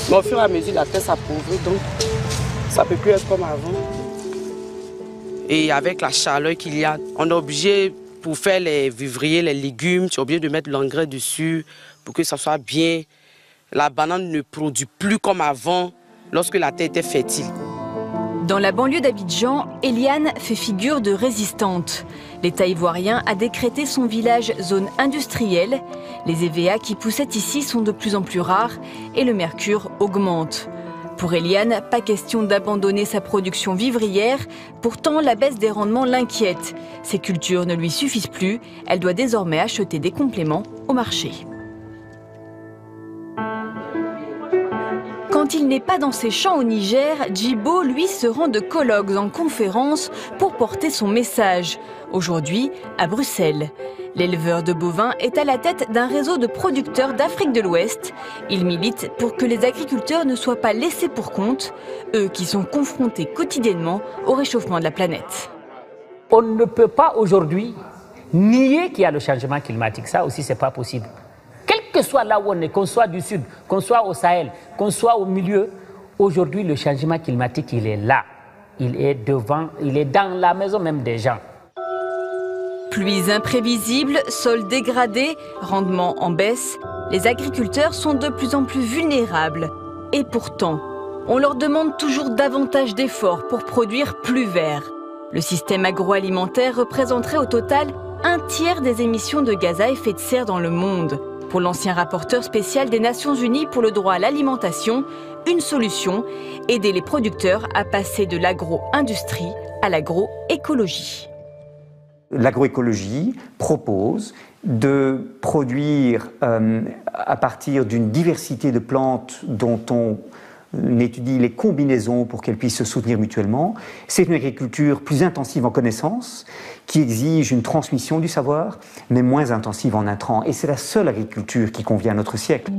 Mais au fur et à mesure, la terre s'appauvrit, donc ça ne peut plus être comme avant. Et avec la chaleur qu'il y a, on est obligé, pour faire les vivriers, les légumes, tu es obligé de mettre l'engrais dessus pour que ça soit bien. La banane ne produit plus comme avant, lorsque la terre était fertile. Dans la banlieue d'Abidjan, Eliane fait figure de résistante. L'État ivoirien a décrété son village zone industrielle. Les EVA qui poussaient ici sont de plus en plus rares et le mercure augmente. Pour Eliane, pas question d'abandonner sa production vivrière. Pourtant, la baisse des rendements l'inquiète. Ces cultures ne lui suffisent plus. Elle doit désormais acheter des compléments au marché. Quand il n'est pas dans ses champs au Niger, Djibo, lui, se rend de colloques en conférences pour porter son message. Aujourd'hui, à Bruxelles. L'éleveur de bovins est à la tête d'un réseau de producteurs d'Afrique de l'Ouest. Il milite pour que les agriculteurs ne soient pas laissés pour compte, eux qui sont confrontés quotidiennement au réchauffement de la planète. On ne peut pas aujourd'hui nier qu'il y a le changement climatique. Ça aussi, ce n'est pas possible. Quel que soit là où on est, qu'on soit du sud, qu'on soit au Sahel, qu'on soit au milieu, aujourd'hui, le changement climatique, il est là. Il est devant, il est dans la maison même des gens. Pluies imprévisibles, sols dégradés, rendements en baisse, les agriculteurs sont de plus en plus vulnérables. Et pourtant, on leur demande toujours davantage d'efforts pour produire plus vert. Le système agroalimentaire représenterait au total 1/3 des émissions de gaz à effet de serre dans le monde. Pour l'ancien rapporteur spécial des Nations Unies pour le droit à l'alimentation, une solution, aider les producteurs à passer de l'agro-industrie à l'agroécologie. L'agroécologie propose de produire à partir d'une diversité de plantes dont on étudie les combinaisons pour qu'elles puissent se soutenir mutuellement. C'est une agriculture plus intensive en connaissances, qui exige une transmission du savoir, mais moins intensive en intrants. Et c'est la seule agriculture qui convient à notre siècle.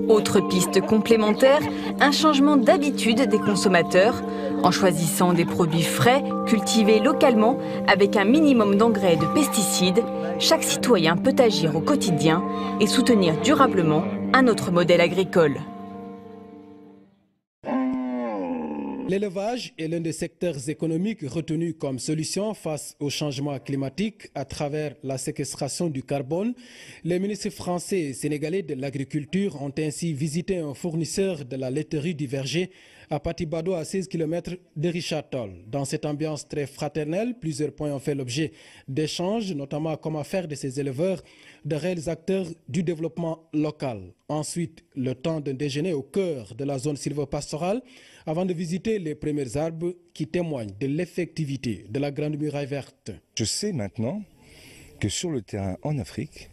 Autre piste complémentaire, un changement d'habitude des consommateurs. En choisissant des produits frais, cultivés localement, avec un minimum d'engrais et de pesticides, chaque citoyen peut agir au quotidien et soutenir durablement un autre modèle agricole. L'élevage est l'un des secteurs économiques retenus comme solution face au changement climatique à travers la séquestration du carbone. Les ministres français et sénégalais de l'agriculture ont ainsi visité un fournisseur de la laiterie du Verger à Patibado, à 16 km de Richard Toll. Dans cette ambiance très fraternelle, plusieurs points ont fait l'objet d'échanges, notamment comment faire de ces éleveurs de réels acteurs du développement local. Ensuite, le temps d'un déjeuner au cœur de la zone sylvopastorale avant de visiter les premiers arbres qui témoignent de l'effectivité de la Grande Muraille Verte. Je sais maintenant que sur le terrain en Afrique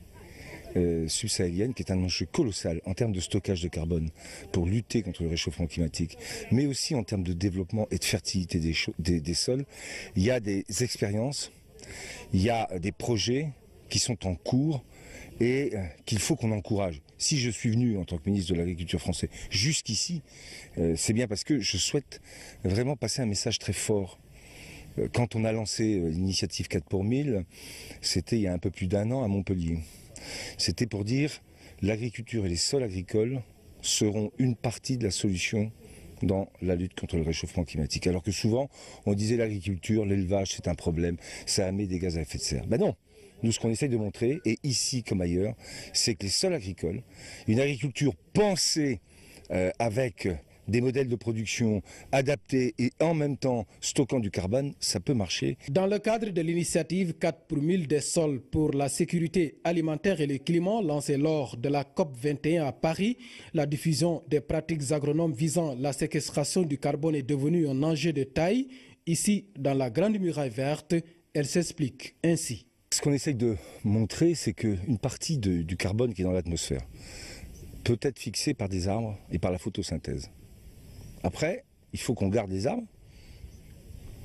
subsahélienne, qui est un enjeu colossal en termes de stockage de carbone pour lutter contre le réchauffement climatique, mais aussi en termes de développement et de fertilité des sols, il y a des expériences, il y a des projets qui sont en cours et qu'il faut qu'on encourage. Si je suis venu en tant que ministre de l'Agriculture français jusqu'ici, c'est bien parce que je souhaite vraiment passer un message très fort. Quand on a lancé l'initiative 4 pour 1000, c'était il y a un peu plus d'1 an à Montpellier. C'était pour dire l'agriculture et les sols agricoles seront une partie de la solution dans la lutte contre le réchauffement climatique. Alors que souvent, on disait l'agriculture, l'élevage, c'est un problème, ça émet des gaz à effet de serre. Ben non, nous ce qu'on essaye de montrer, et ici comme ailleurs, c'est que les sols agricoles, une agriculture pensée avec des modèles de production adaptés et en même temps stockant du carbone, ça peut marcher. Dans le cadre de l'initiative 4 pour 1000 des sols pour la sécurité alimentaire et le climat lancée lors de la COP21 à Paris, la diffusion des pratiques agronomes visant la séquestration du carbone est devenue un enjeu de taille. Ici, dans la Grande Muraille Verte, elle s'explique ainsi. Ce qu'on essaye de montrer, c'est qu'une partie du carbone qui est dans l'atmosphère peut être fixée par des arbres et par la photosynthèse. Après, il faut qu'on garde les arbres,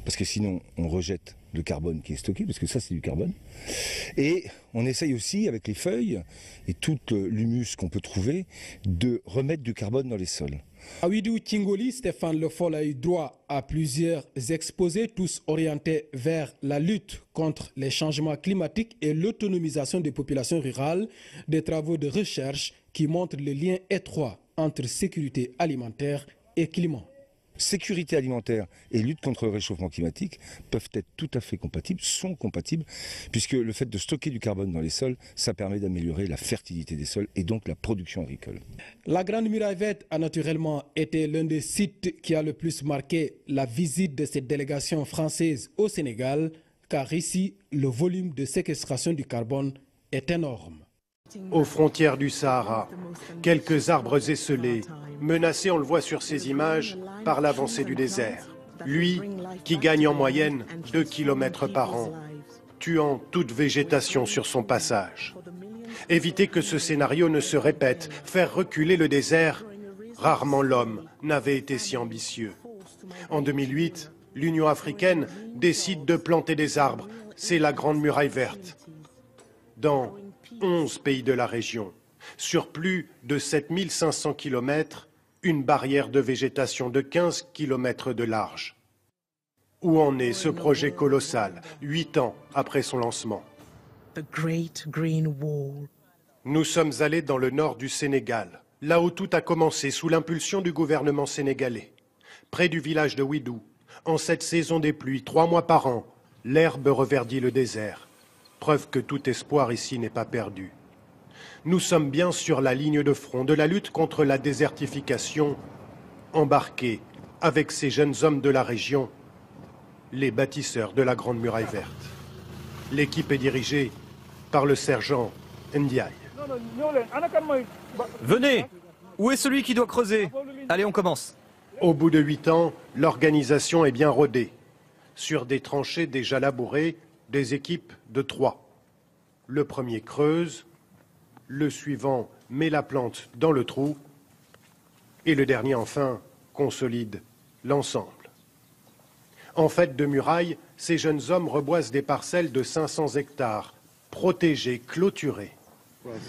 parce que sinon on rejette le carbone qui est stocké, parce que ça c'est du carbone. Et on essaye aussi, avec les feuilles et tout l'humus qu'on peut trouver, de remettre du carbone dans les sols. À Ouidou Tingoli, Stéphane Le Foll a eu droit à plusieurs exposés, tous orientés vers la lutte contre les changements climatiques et l'autonomisation des populations rurales, des travaux de recherche qui montrent le lien étroit entre sécurité alimentaire et climat. Sécurité alimentaire et lutte contre le réchauffement climatique peuvent être tout à fait compatibles, sont compatibles, puisque le fait de stocker du carbone dans les sols, ça permet d'améliorer la fertilité des sols et donc la production agricole. La Grande Muraille Verte a naturellement été l'un des sites qui a le plus marqué la visite de cette délégation française au Sénégal, car ici, le volume de séquestration du carbone est énorme. Aux frontières du Sahara, quelques arbres esselés, menacés, on le voit sur ces images, par l'avancée du désert. Lui, qui gagne en moyenne 2 km par an, tuant toute végétation sur son passage. Éviter que ce scénario ne se répète, faire reculer le désert, rarement l'homme n'avait été si ambitieux. En 2008, l'Union africaine décide de planter des arbres, c'est la Grande Muraille Verte. Dans 11 pays de la région, sur plus de 7500 km, une barrière de végétation de 15 km de large. Où en est ce projet colossal, 8 ans après son lancement? Nous sommes allés dans le nord du Sénégal, là où tout a commencé sous l'impulsion du gouvernement sénégalais. Près du village de Ouidou, en cette saison des pluies, 3 mois par an, l'herbe reverdit le désert. Preuve que tout espoir ici n'est pas perdu. Nous sommes bien sur la ligne de front de la lutte contre la désertification, embarqués avec ces jeunes hommes de la région, les bâtisseurs de la Grande Muraille Verte. L'équipe est dirigée par le sergent Ndiaye. Venez! Où est celui qui doit creuser? Allez, on commence. Au bout de 8 ans, l'organisation est bien rodée. Sur des tranchées déjà labourées, des équipes de 3. Le premier creuse, le suivant met la plante dans le trou et le dernier enfin consolide l'ensemble. En fait de muraille, ces jeunes hommes reboisent des parcelles de 500 hectares, protégées, clôturées.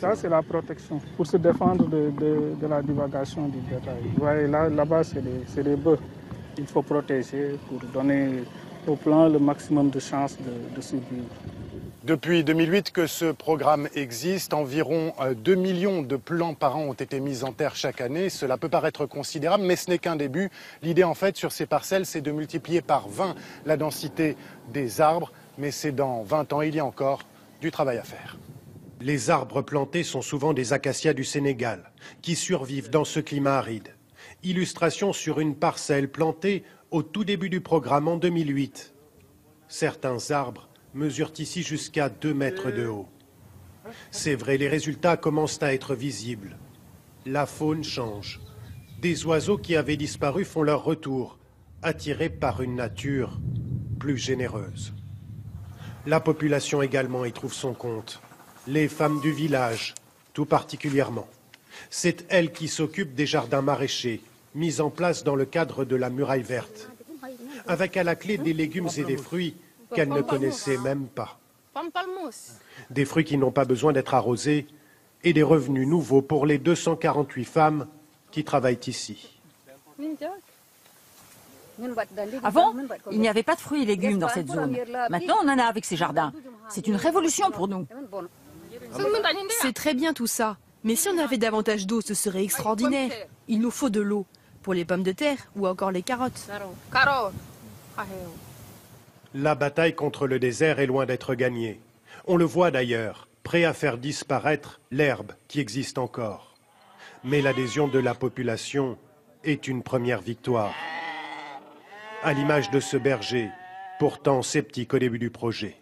Ça, c'est la protection, pour se défendre de la divagation du bétail. Vous voyez, là-bas, c'est des bœufs. Il faut protéger pour donner au plan le maximum de chances de survivre. Depuis 2008 que ce programme existe, environ 2 millions de plants par an ont été mis en terre chaque année. Cela peut paraître considérable, mais ce n'est qu'un début. L'idée, en fait, sur ces parcelles, c'est de multiplier par 20 la densité des arbres. Mais c'est dans 20 ans, il y a encore du travail à faire. Les arbres plantés sont souvent des acacias du Sénégal, qui survivent dans ce climat aride. Illustration sur une parcelle plantée au tout début du programme en 2008. Certains arbres mesurent ici jusqu'à 2 mètres de haut. C'est vrai, les résultats commencent à être visibles. La faune change. Des oiseaux qui avaient disparu font leur retour, attirés par une nature plus généreuse. La population également y trouve son compte. Les femmes du village, tout particulièrement. C'est elles qui s'occupent des jardins maraîchers, mis en place dans le cadre de la muraille verte, avec à la clé des légumes et des fruits qu'elles ne connaissaient même pas. Des fruits qui n'ont pas besoin d'être arrosés et des revenus nouveaux pour les 248 femmes qui travaillent ici. Avant, il n'y avait pas de fruits et légumes dans cette zone. Maintenant, on en a avec ces jardins. C'est une révolution pour nous. C'est très bien tout ça. Mais si on avait davantage d'eau, ce serait extraordinaire. Il nous faut de l'eau. Pour les pommes de terre ou encore les carottes. La bataille contre le désert est loin d'être gagnée. On le voit d'ailleurs, prêt à faire disparaître l'herbe qui existe encore. Mais l'adhésion de la population est une première victoire. À l'image de ce berger, pourtant sceptique au début du projet.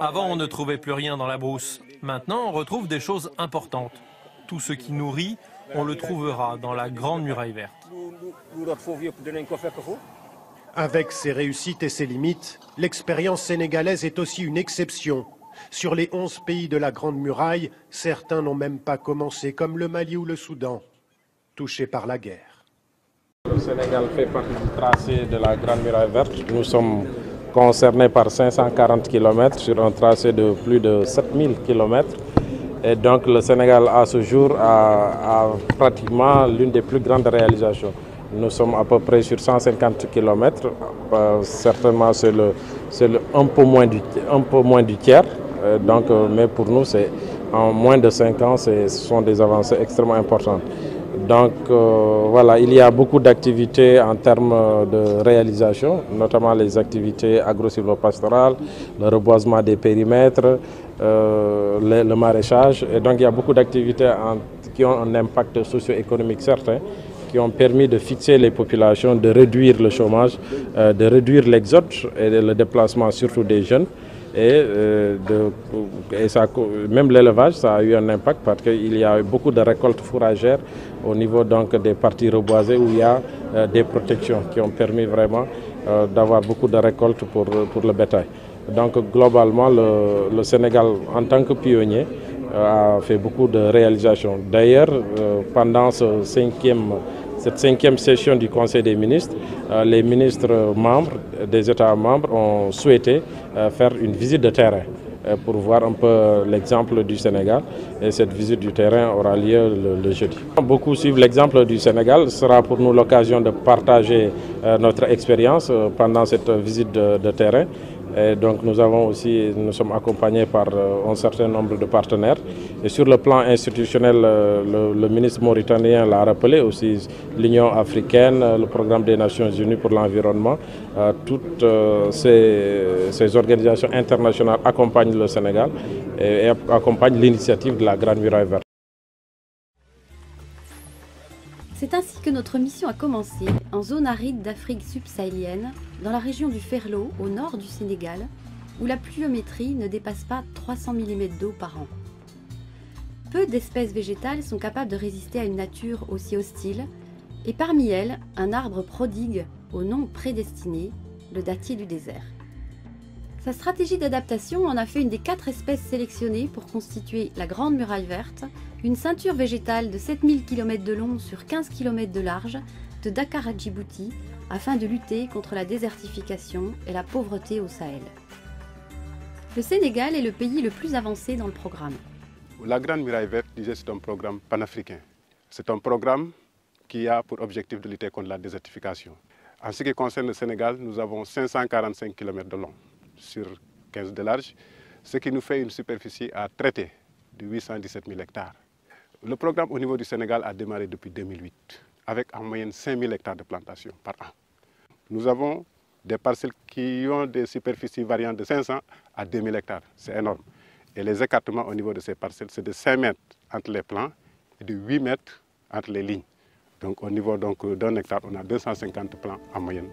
Avant, on ne trouvait plus rien dans la brousse. Maintenant, on retrouve des choses importantes. Tout ce qui nourrit, on le trouvera dans la Grande Muraille Verte. Avec ses réussites et ses limites, l'expérience sénégalaise est aussi une exception. Sur les 11 pays de la Grande Muraille, certains n'ont même pas commencé, comme le Mali ou le Soudan, touchés par la guerre. Le Sénégal fait partie du tracé de la Grande Muraille Verte. Nous sommes concernés par 540 km sur un tracé de plus de 7000 km. Et donc le Sénégal à ce jour a pratiquement l'une des plus grandes réalisations. Nous sommes à peu près sur 150 km, certainement c'est un peu moins du tiers. Mais pour nous, en moins de 5 ans, ce sont des avancées extrêmement importantes. Donc voilà, il y a beaucoup d'activités en termes de réalisation, notamment les activités agro-silvopastorales, le reboisement des périmètres, le maraîchage. Et donc il y a beaucoup d'activités qui ont un impact socio-économique certain, qui ont permis de fixer les populations, de réduire le chômage, de réduire l'exode et le déplacement surtout des jeunes. Même l'élevage, ça a eu un impact parce qu'il y a eu beaucoup de récoltes fourragères au niveau donc des parties reboisées où il y a des protections qui ont permis vraiment d'avoir beaucoup de récoltes pour le bétail. Donc globalement, le Sénégal en tant que pionnier a fait beaucoup de réalisations. D'ailleurs, pendant cette cinquième session du Conseil des ministres, les ministres membres des États membres ont souhaité faire une visite de terrain pour voir un peu l'exemple du Sénégal. Et cette visite du terrain aura lieu le jeudi. Beaucoup suivent l'exemple du Sénégal. Ce sera pour nous l'occasion de partager notre expérience pendant cette visite de terrain. Et donc nous sommes accompagnés par un certain nombre de partenaires. Et sur le plan institutionnel, le ministre mauritanien l'a rappelé aussi, l'Union africaine, le programme des Nations Unies pour l'environnement, toutes ces organisations internationales accompagnent le Sénégal et accompagnent l'initiative de la Grande Muraille Verte. C'est ainsi que notre mission a commencé en zone aride d'Afrique subsahélienne, dans la région du Ferlo, au nord du Sénégal, où la pluviométrie ne dépasse pas 300 mm d'eau par an. Peu d'espèces végétales sont capables de résister à une nature aussi hostile, et parmi elles, un arbre prodigue au nom prédestiné, le dattier du désert. Sa stratégie d'adaptation en a fait une des 4 espèces sélectionnées pour constituer la Grande Muraille Verte, une ceinture végétale de 7000 km de long sur 15 km de large, de Dakar à Djibouti, afin de lutter contre la désertification et la pauvreté au Sahel. Le Sénégal est le pays le plus avancé dans le programme. La Grande Muraille Verte, c'est un programme panafricain. C'est un programme qui a pour objectif de lutter contre la désertification. En ce qui concerne le Sénégal, nous avons 545 km de long sur 15 de large, ce qui nous fait une superficie à traiter de 817 000 hectares. Le programme au niveau du Sénégal a démarré depuis 2008, avec en moyenne 5 000 hectares de plantation par an. Nous avons des parcelles qui ont des superficies variant de 500 à 2 000 hectares, c'est énorme. Et les écartements au niveau de ces parcelles, c'est de 5 mètres entre les plants et de 8 mètres entre les lignes. Donc au niveau d'un hectare, on a 250 plants en moyenne.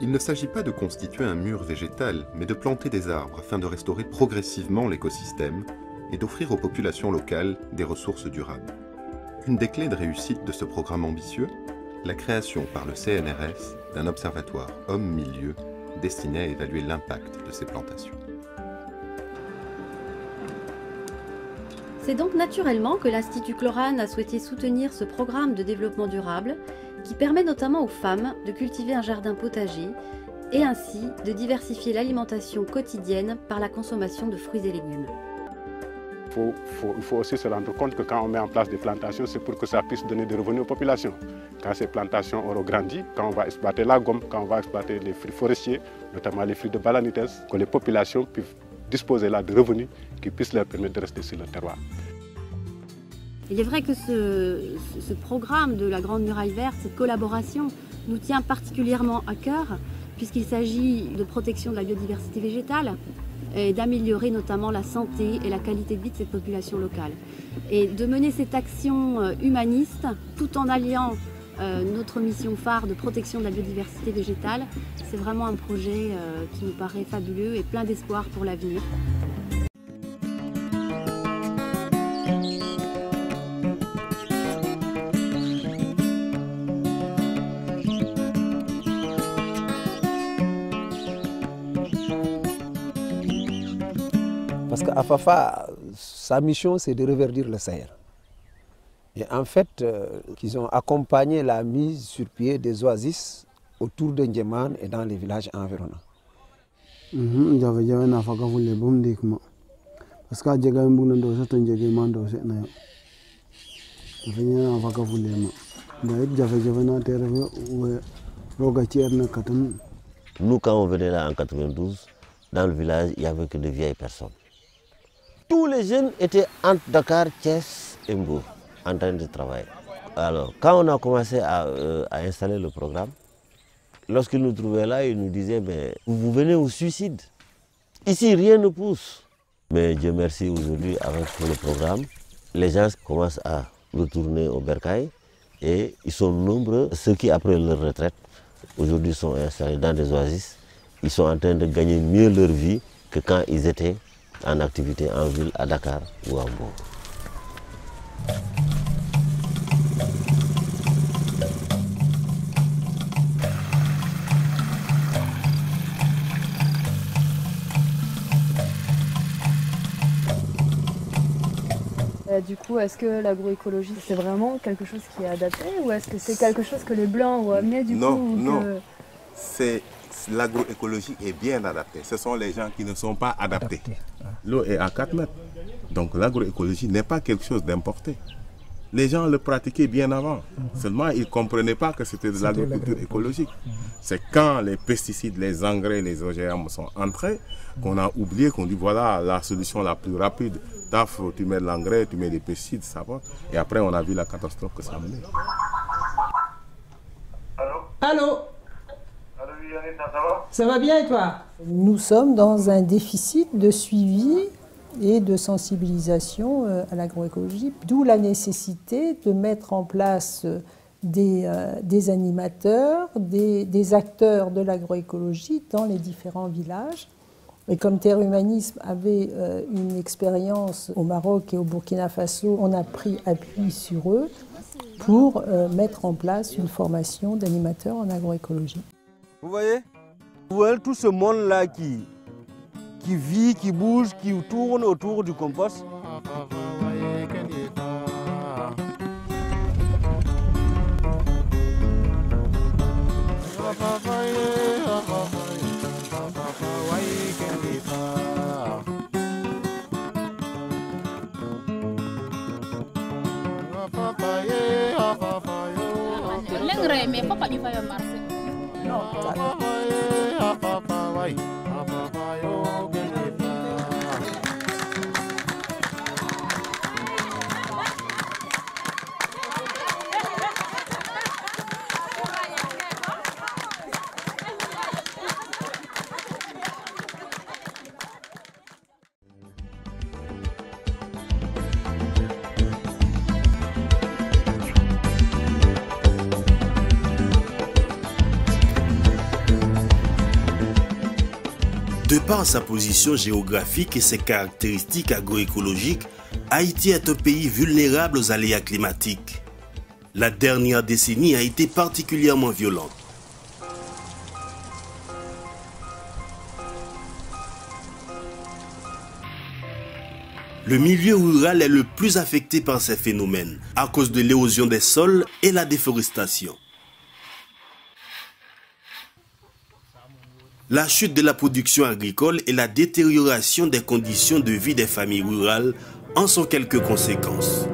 Il ne s'agit pas de constituer un mur végétal, mais de planter des arbres afin de restaurer progressivement l'écosystème et d'offrir aux populations locales des ressources durables. Une des clés de réussite de ce programme ambitieux, la création par le CNRS d'un observatoire homme-milieu destiné à évaluer l'impact de ces plantations. C'est donc naturellement que l'Institut Cloran a souhaité soutenir ce programme de développement durable qui permet notamment aux femmes de cultiver un jardin potager et ainsi de diversifier l'alimentation quotidienne par la consommation de fruits et légumes. Il faut aussi se rendre compte que quand on met en place des plantations, c'est pour que ça puisse donner des revenus aux populations. Quand ces plantations auront grandi, quand on va exploiter la gomme, quand on va exploiter les fruits forestiers, notamment les fruits de bananites, que les populations puissent disposer là de revenus qui puissent leur permettre de rester sur le terroir. Il est vrai que ce programme de la Grande Muraille Verte, cette collaboration, nous tient particulièrement à cœur puisqu'il s'agit de protection de la biodiversité végétale et d'améliorer notamment la santé et la qualité de vie de cette population locale. Et de mener cette action humaniste tout en alliant notre mission phare de protection de la biodiversité végétale, c'est vraiment un projet qui nous paraît fabuleux et plein d'espoir pour l'avenir. Parce qu'Afafa, sa mission, c'est de reverdir le Sahel. Et en fait, ils ont accompagné la mise sur pied des oasis autour de Ndjeman et dans les villages environnants. Parce que nous, quand on venait là en 92, dans le village, il n'y avait que de vieilles personnes. Tous les jeunes étaient entre Dakar, Thiès et Mbour, en train de travailler. Alors, quand on a commencé à installer le programme, lorsqu'ils nous trouvaient là, ils nous disaient, mais vous venez au suicide. Ici, rien ne pousse. Mais Dieu merci, aujourd'hui, avec le programme, les gens commencent à retourner au bercail et ils sont nombreux. Ceux qui, après leur retraite, aujourd'hui sont installés dans des oasis, ils sont en train de gagner mieux leur vie que quand ils étaient en activité en ville, à Dakar ou à Mbour. Du coup, est-ce que l'agroécologie, c'est vraiment quelque chose qui est adapté ou est-ce que c'est quelque chose que les Blancs ont amené du coup Non, l'agroécologie est bien adaptée. Ce sont les gens qui ne sont pas adaptés. L'eau est à 4 mètres. Donc l'agroécologie n'est pas quelque chose d'importé. Les gens le pratiquaient bien avant. Seulement, ils ne comprenaient pas que c'était de l'agriculture écologique. C'est quand les pesticides, les engrais, les OGM sont entrés qu'on a oublié, qu'on dit voilà la solution la plus rapide. Taf, tu mets de l'engrais, tu mets des pesticides, ça va. Et après, on a vu la catastrophe que ça a mené. Allô? Ça va bien et toi? Nous sommes dans un déficit de suivi et de sensibilisation à l'agroécologie, d'où la nécessité de mettre en place des animateurs, des acteurs de l'agroécologie dans les différents villages. Et comme Terre Humanisme avait une expérience au Maroc et au Burkina Faso, on a pris appui sur eux pour mettre en place une formation d'animateurs en agroécologie. Vous voyez tout ce monde-là qui vit, qui bouge, qui tourne autour du compost. De par sa position géographique et ses caractéristiques agroécologiques, Haïti est un pays vulnérable aux aléas climatiques. La dernière décennie a été particulièrement violente. Le milieu rural est le plus affecté par ces phénomènes à cause de l'érosion des sols et la déforestation. La chute de la production agricole et la détérioration des conditions de vie des familles rurales en sont quelques conséquences.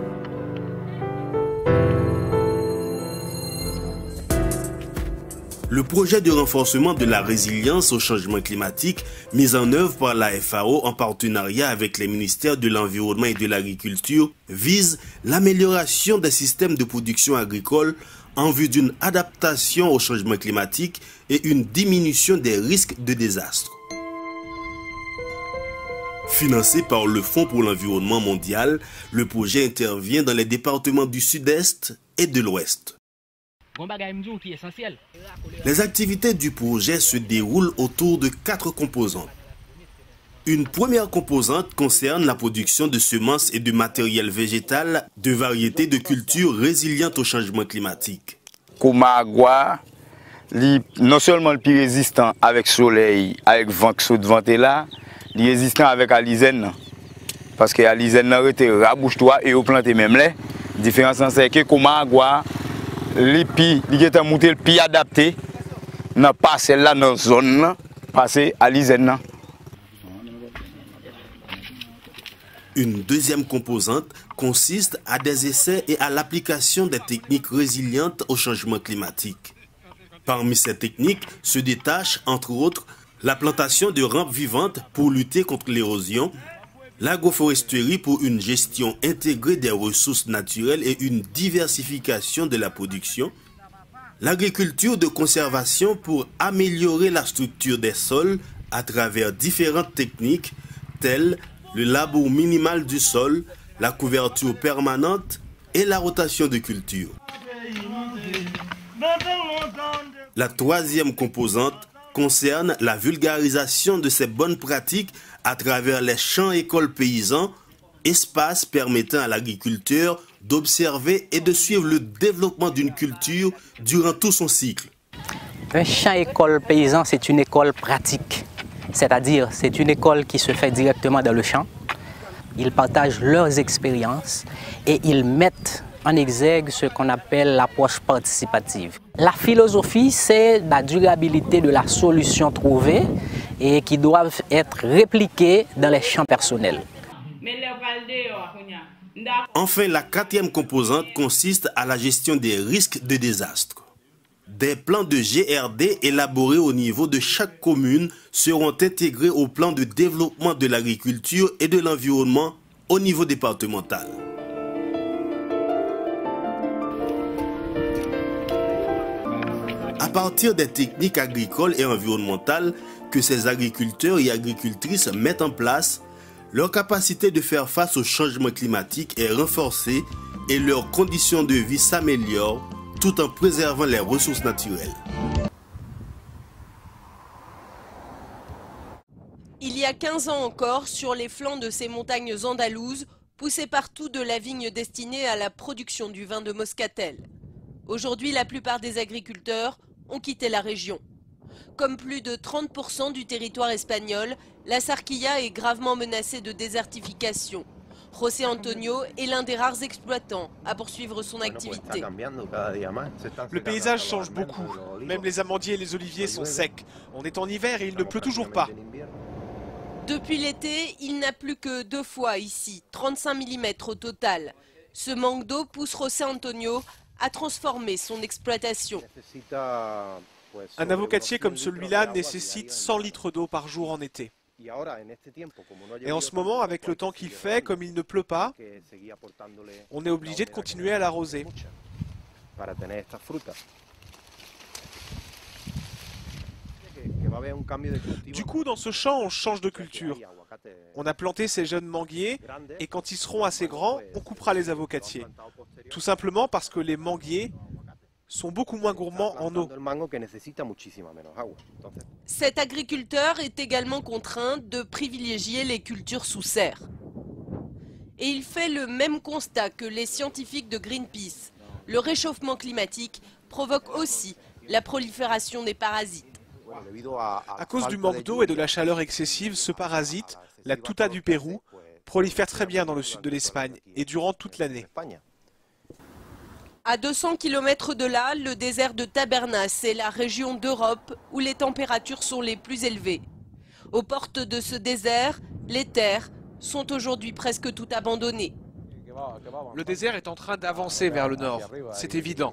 Le projet de renforcement de la résilience au changement climatique mis en œuvre par la FAO en partenariat avec les ministères de l'Environnement et de l'Agriculture vise l'amélioration des systèmes de production agricole en vue d'une adaptation au changement climatique et une diminution des risques de désastre. Financé par le Fonds pour l'environnement mondial, le projet intervient dans les départements du Sud-Est et de l'Ouest. Les activités du projet se déroulent autour de 4 composantes. Une première composante concerne la production de semences et de matériel végétal de variétés de cultures résilientes au changement climatique. Komagua, non seulement le plus résistant avec soleil, avec vent qui saute vent là, il est résistant avec alizène. Parce que l'alizène a été rabouche-toi et au planté même là. La différence c'est que Komagua, les pi, il est monté le pi adapté, n'a pas celle-là dans la zone, passé à l'izène. Une deuxième composante consiste à des essais et à l'application des techniques résilientes au changement climatique. Parmi ces techniques se détache, entre autres, la plantation de rampes vivantes pour lutter contre l'érosion, l'agroforesterie pour une gestion intégrée des ressources naturelles et une diversification de la production, l'agriculture de conservation pour améliorer la structure des sols à travers différentes techniques telles le labour minimal du sol, la couverture permanente et la rotation de culture. La troisième composante concerne la vulgarisation de ces bonnes pratiques à travers les champs-écoles paysans, espaces permettant à l'agriculteur d'observer et de suivre le développement d'une culture durant tout son cycle. Un champ-école paysan, c'est une école pratique. C'est-à-dire, c'est une école qui se fait directement dans le champ. Ils partagent leurs expériences et ils mettent en exergue ce qu'on appelle l'approche participative. La philosophie, c'est la durabilité de la solution trouvée et qui doivent être répliquées dans les champs personnels. Enfin, la quatrième composante consiste à la gestion des risques de désastre. Des plans de GRD élaborés au niveau de chaque commune seront intégrés au plan de développement de l'agriculture et de l'environnement au niveau départemental. À partir des techniques agricoles et environnementales que ces agriculteurs et agricultrices mettent en place, leur capacité de faire face au changement climatique est renforcée et leurs conditions de vie s'améliorent tout en préservant les ressources naturelles. Il y a 15 ans encore, sur les flancs de ces montagnes andalouses, poussaient partout de la vigne destinée à la production du vin de Moscatel. Aujourd'hui, la plupart des agriculteurs ont quitté la région. Comme plus de 30% du territoire espagnol, la Sarquilla est gravement menacée de désertification. José Antonio est l'un des rares exploitants à poursuivre son activité. Le paysage change beaucoup. Même les amandiers et les oliviers sont secs. On est en hiver et il ne pleut toujours pas. Depuis l'été, il n'a plus que 2 fois ici, 35 mm au total. Ce manque d'eau pousse José Antonio à transformer son exploitation. Un avocatier comme celui-là nécessite 100 litres d'eau par jour en été. Et en ce moment, avec le temps qu'il fait, comme il ne pleut pas, on est obligé de continuer à l'arroser. Du coup, dans ce champ, on change de culture. On a planté ces jeunes manguiers et quand ils seront assez grands, on coupera les avocatiers. Tout simplement parce que les manguiers sont beaucoup moins gourmands en eau. Cet agriculteur est également contraint de privilégier les cultures sous serre. Et il fait le même constat que les scientifiques de Greenpeace. Le réchauffement climatique provoque aussi la prolifération des parasites. À cause du manque d'eau et de la chaleur excessive, ce parasite, la tuta du Pérou, prolifère très bien dans le sud de l'Espagne et durant toute l'année. À 200 km de là, le désert de Tabernas est la région d'Europe où les températures sont les plus élevées. Aux portes de ce désert, les terres sont aujourd'hui presque toutes abandonnées. Le désert est en train d'avancer vers le nord, c'est évident.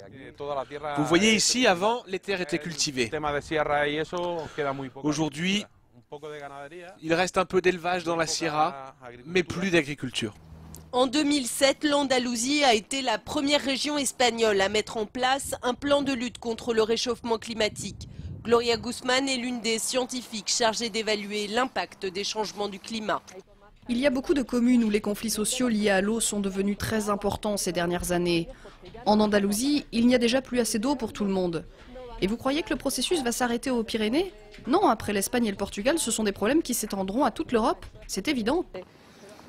Vous voyez ici, avant, les terres étaient cultivées. Aujourd'hui, il reste un peu d'élevage dans la Sierra, mais plus d'agriculture. En 2007, l'Andalousie a été la première région espagnole à mettre en place un plan de lutte contre le réchauffement climatique. Gloria Guzmán est l'une des scientifiques chargées d'évaluer l'impact des changements du climat. Il y a beaucoup de communes où les conflits sociaux liés à l'eau sont devenus très importants ces dernières années. En Andalousie, il n'y a déjà plus assez d'eau pour tout le monde. Et vous croyez que le processus va s'arrêter aux Pyrénées? Non, après l'Espagne et le Portugal, ce sont des problèmes qui s'étendront à toute l'Europe. C'est évident.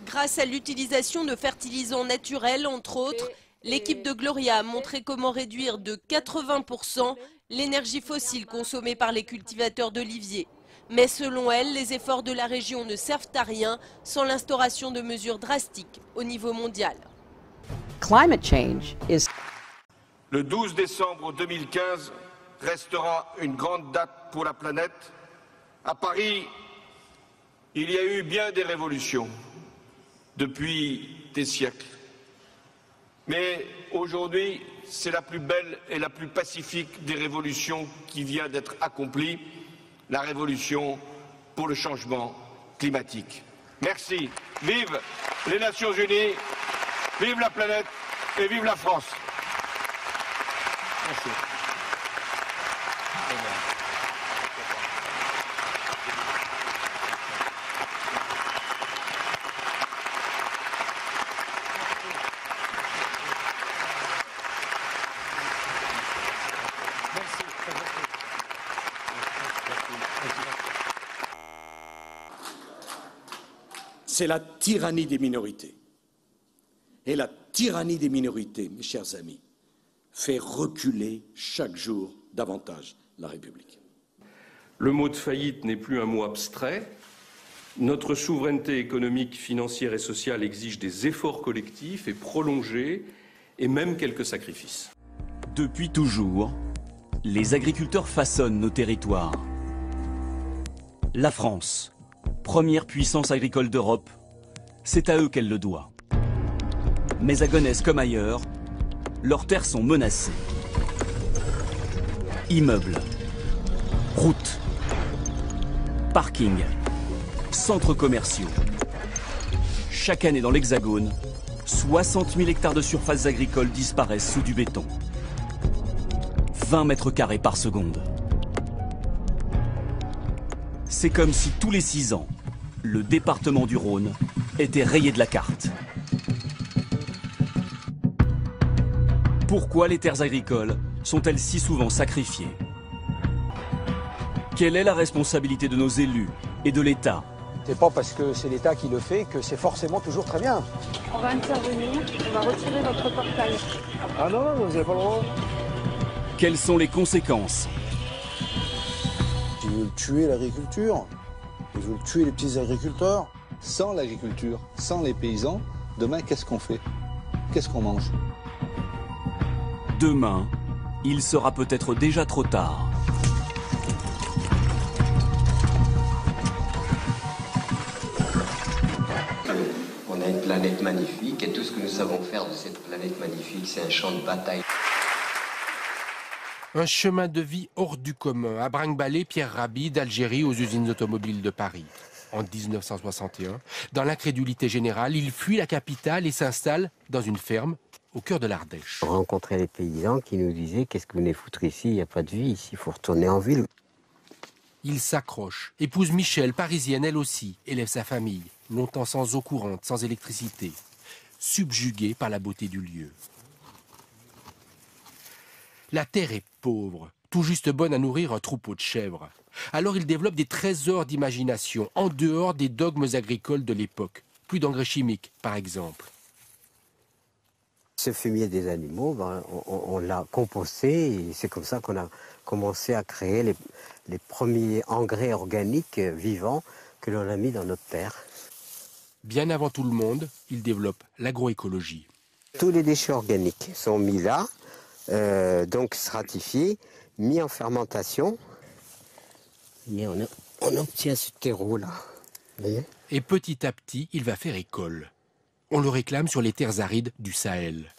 Grâce à l'utilisation de fertilisants naturels, entre autres, l'équipe de Gloria a montré comment réduire de 80% l'énergie fossile consommée par les cultivateurs d'oliviers. Mais selon elle, les efforts de la région ne servent à rien sans l'instauration de mesures drastiques au niveau mondial. Le 12 décembre 2015 restera une grande date pour la planète. À Paris, il y a eu bien des révolutions depuis des siècles. Mais aujourd'hui, c'est la plus belle et la plus pacifique des révolutions qui vient d'être accomplie, la révolution pour le changement climatique. Merci. Vive les Nations Unies, vive la planète et vive la France. Merci. C'est la tyrannie des minorités. Et la tyrannie des minorités, mes chers amis, fait reculer chaque jour davantage la République. Le mot de faillite n'est plus un mot abstrait. Notre souveraineté économique, financière et sociale exige des efforts collectifs et prolongés, et même quelques sacrifices. Depuis toujours, les agriculteurs façonnent nos territoires. La France, première puissance agricole d'Europe, c'est à eux qu'elle le doit. Mais à Gonesse comme ailleurs, leurs terres sont menacées. Immeubles, routes, parkings, centres commerciaux. Chaque année dans l'Hexagone, 60 000 hectares de surfaces agricoles disparaissent sous du béton. 20 mètres carrés par seconde. C'est comme si tous les 6 ans, le département du Rhône était rayé de la carte. Pourquoi les terres agricoles sont-elles si souvent sacrifiées? Quelle est la responsabilité de nos élus et de l'État? C'est pas parce que c'est l'État qui le fait que c'est forcément toujours très bien. On va intervenir, on va retirer votre portail. Ah non, vous n'avez pas le droit. Quelles sont les conséquences? Ils veulent tuer l'agriculture, ils veulent tuer les petits agriculteurs. Sans l'agriculture, sans les paysans, demain, qu'est-ce qu'on fait? Qu'est-ce qu'on mange? Demain, il sera peut-être déjà trop tard. On a une planète magnifique et tout ce que nous savons faire de cette planète magnifique, c'est un champ de bataille. Un chemin de vie hors du commun, à brinque-ballé Pierre Rabhi d'Algérie aux usines automobiles de Paris. En 1961, dans l'incrédulité générale, il fuit la capitale et s'installe dans une ferme au cœur de l'Ardèche. On rencontrait les paysans qui nous disaient « Qu'est-ce que vous venez foutre ici? Il n'y a pas de vie ici, il faut retourner en ville. » Il s'accroche, épouse Michel, parisienne elle aussi, élève sa famille, longtemps sans eau courante, sans électricité, subjugué par la beauté du lieu. La terre est pauvre, tout juste bonne à nourrir un troupeau de chèvres. Alors il développe des trésors d'imagination en dehors des dogmes agricoles de l'époque. Plus d'engrais chimiques, par exemple. Ce fumier des animaux, on l'a composté et c'est comme ça qu'on a commencé à créer les premiers engrais organiques vivants que l'on a mis dans notre terre. Bien avant tout le monde, il développe l'agroécologie. Tous les déchets organiques sont mis là, donc stratifiés, mis en fermentation. Et on obtient ce terreau-là. Et petit à petit, il va faire école. On le réclame sur les terres arides du Sahel.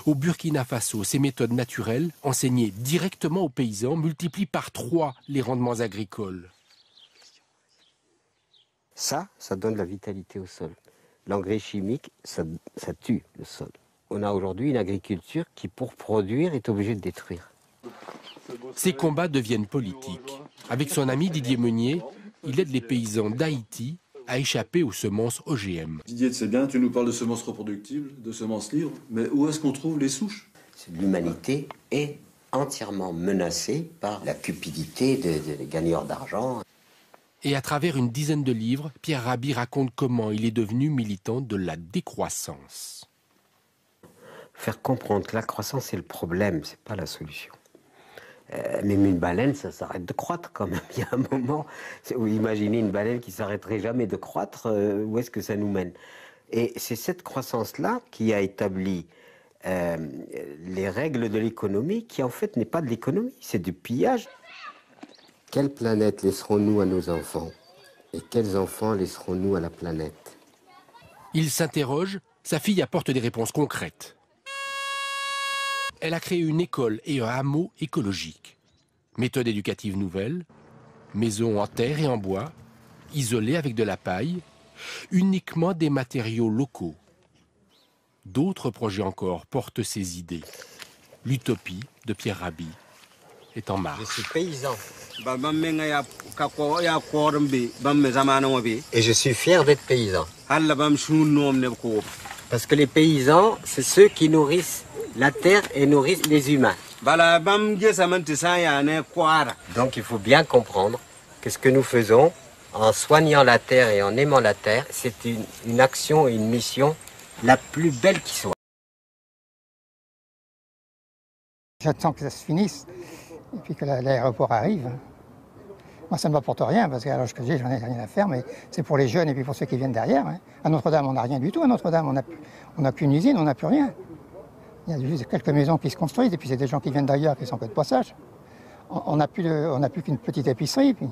Au Burkina Faso, ces méthodes naturelles, enseignées directement aux paysans, multiplient par 3 les rendements agricoles. Ça donne de la vitalité au sol. L'engrais chimique, ça tue le sol. On a aujourd'hui une agriculture qui, pour produire, est obligée de détruire. Ces combats deviennent politiques. Avec son ami Didier Meunier, il aide les paysans d'Haïti à échapper aux semences OGM. Didier, c'est bien, tu nous parles de semences reproductibles, de semences libres, mais où est-ce qu'on trouve les souches? L'humanité est entièrement menacée par la cupidité des gagneurs d'argent. Et à travers une dizaine de livres, Pierre Rabhi raconte comment il est devenu militant de la décroissance. Faire comprendre que la croissance c'est le problème, c'est pas la solution. Même une baleine, ça s'arrête de croître quand même. Il y a un moment où imaginez une baleine qui s'arrêterait jamais de croître, où est-ce que ça nous mène? Et c'est cette croissance-là qui a établi les règles de l'économie, qui en fait n'est pas de l'économie, c'est du pillage. Quelle planète laisserons-nous à nos enfants? Et quels enfants laisserons-nous à la planète? Il s'interroge, sa fille apporte des réponses concrètes. Elle a créé une école et un hameau écologique. Méthode éducative nouvelle, maison en terre et en bois, isolée avec de la paille, uniquement des matériaux locaux. D'autres projets encore portent ces idées. L'utopie de Pierre Rabhi est en marche. Je suis paysan. Et je suis fier d'être paysan. Parce que les paysans, c'est ceux qui nourrissent la terre et nourrissent les humains. Donc il faut bien comprendre que ce que nous faisons en soignant la terre et en aimant la terre, c'est une action et une mission la plus belle qui soit. J'attends que ça se finisse et puis que l'aéroport arrive. Moi, ça ne m'apporte rien parce qu'à l'âge que j'ai, j'en ai rien à faire, mais c'est pour les jeunes et puis pour ceux qui viennent derrière. À Notre-Dame, on n'a rien du tout. À Notre-Dame, on n'a qu'une usine, on n'a plus rien. Il y a juste quelques maisons qui se construisent et puis c'est des gens qui viennent d'ailleurs qui sont que de passage. On n'a plus qu'une petite épicerie. Puis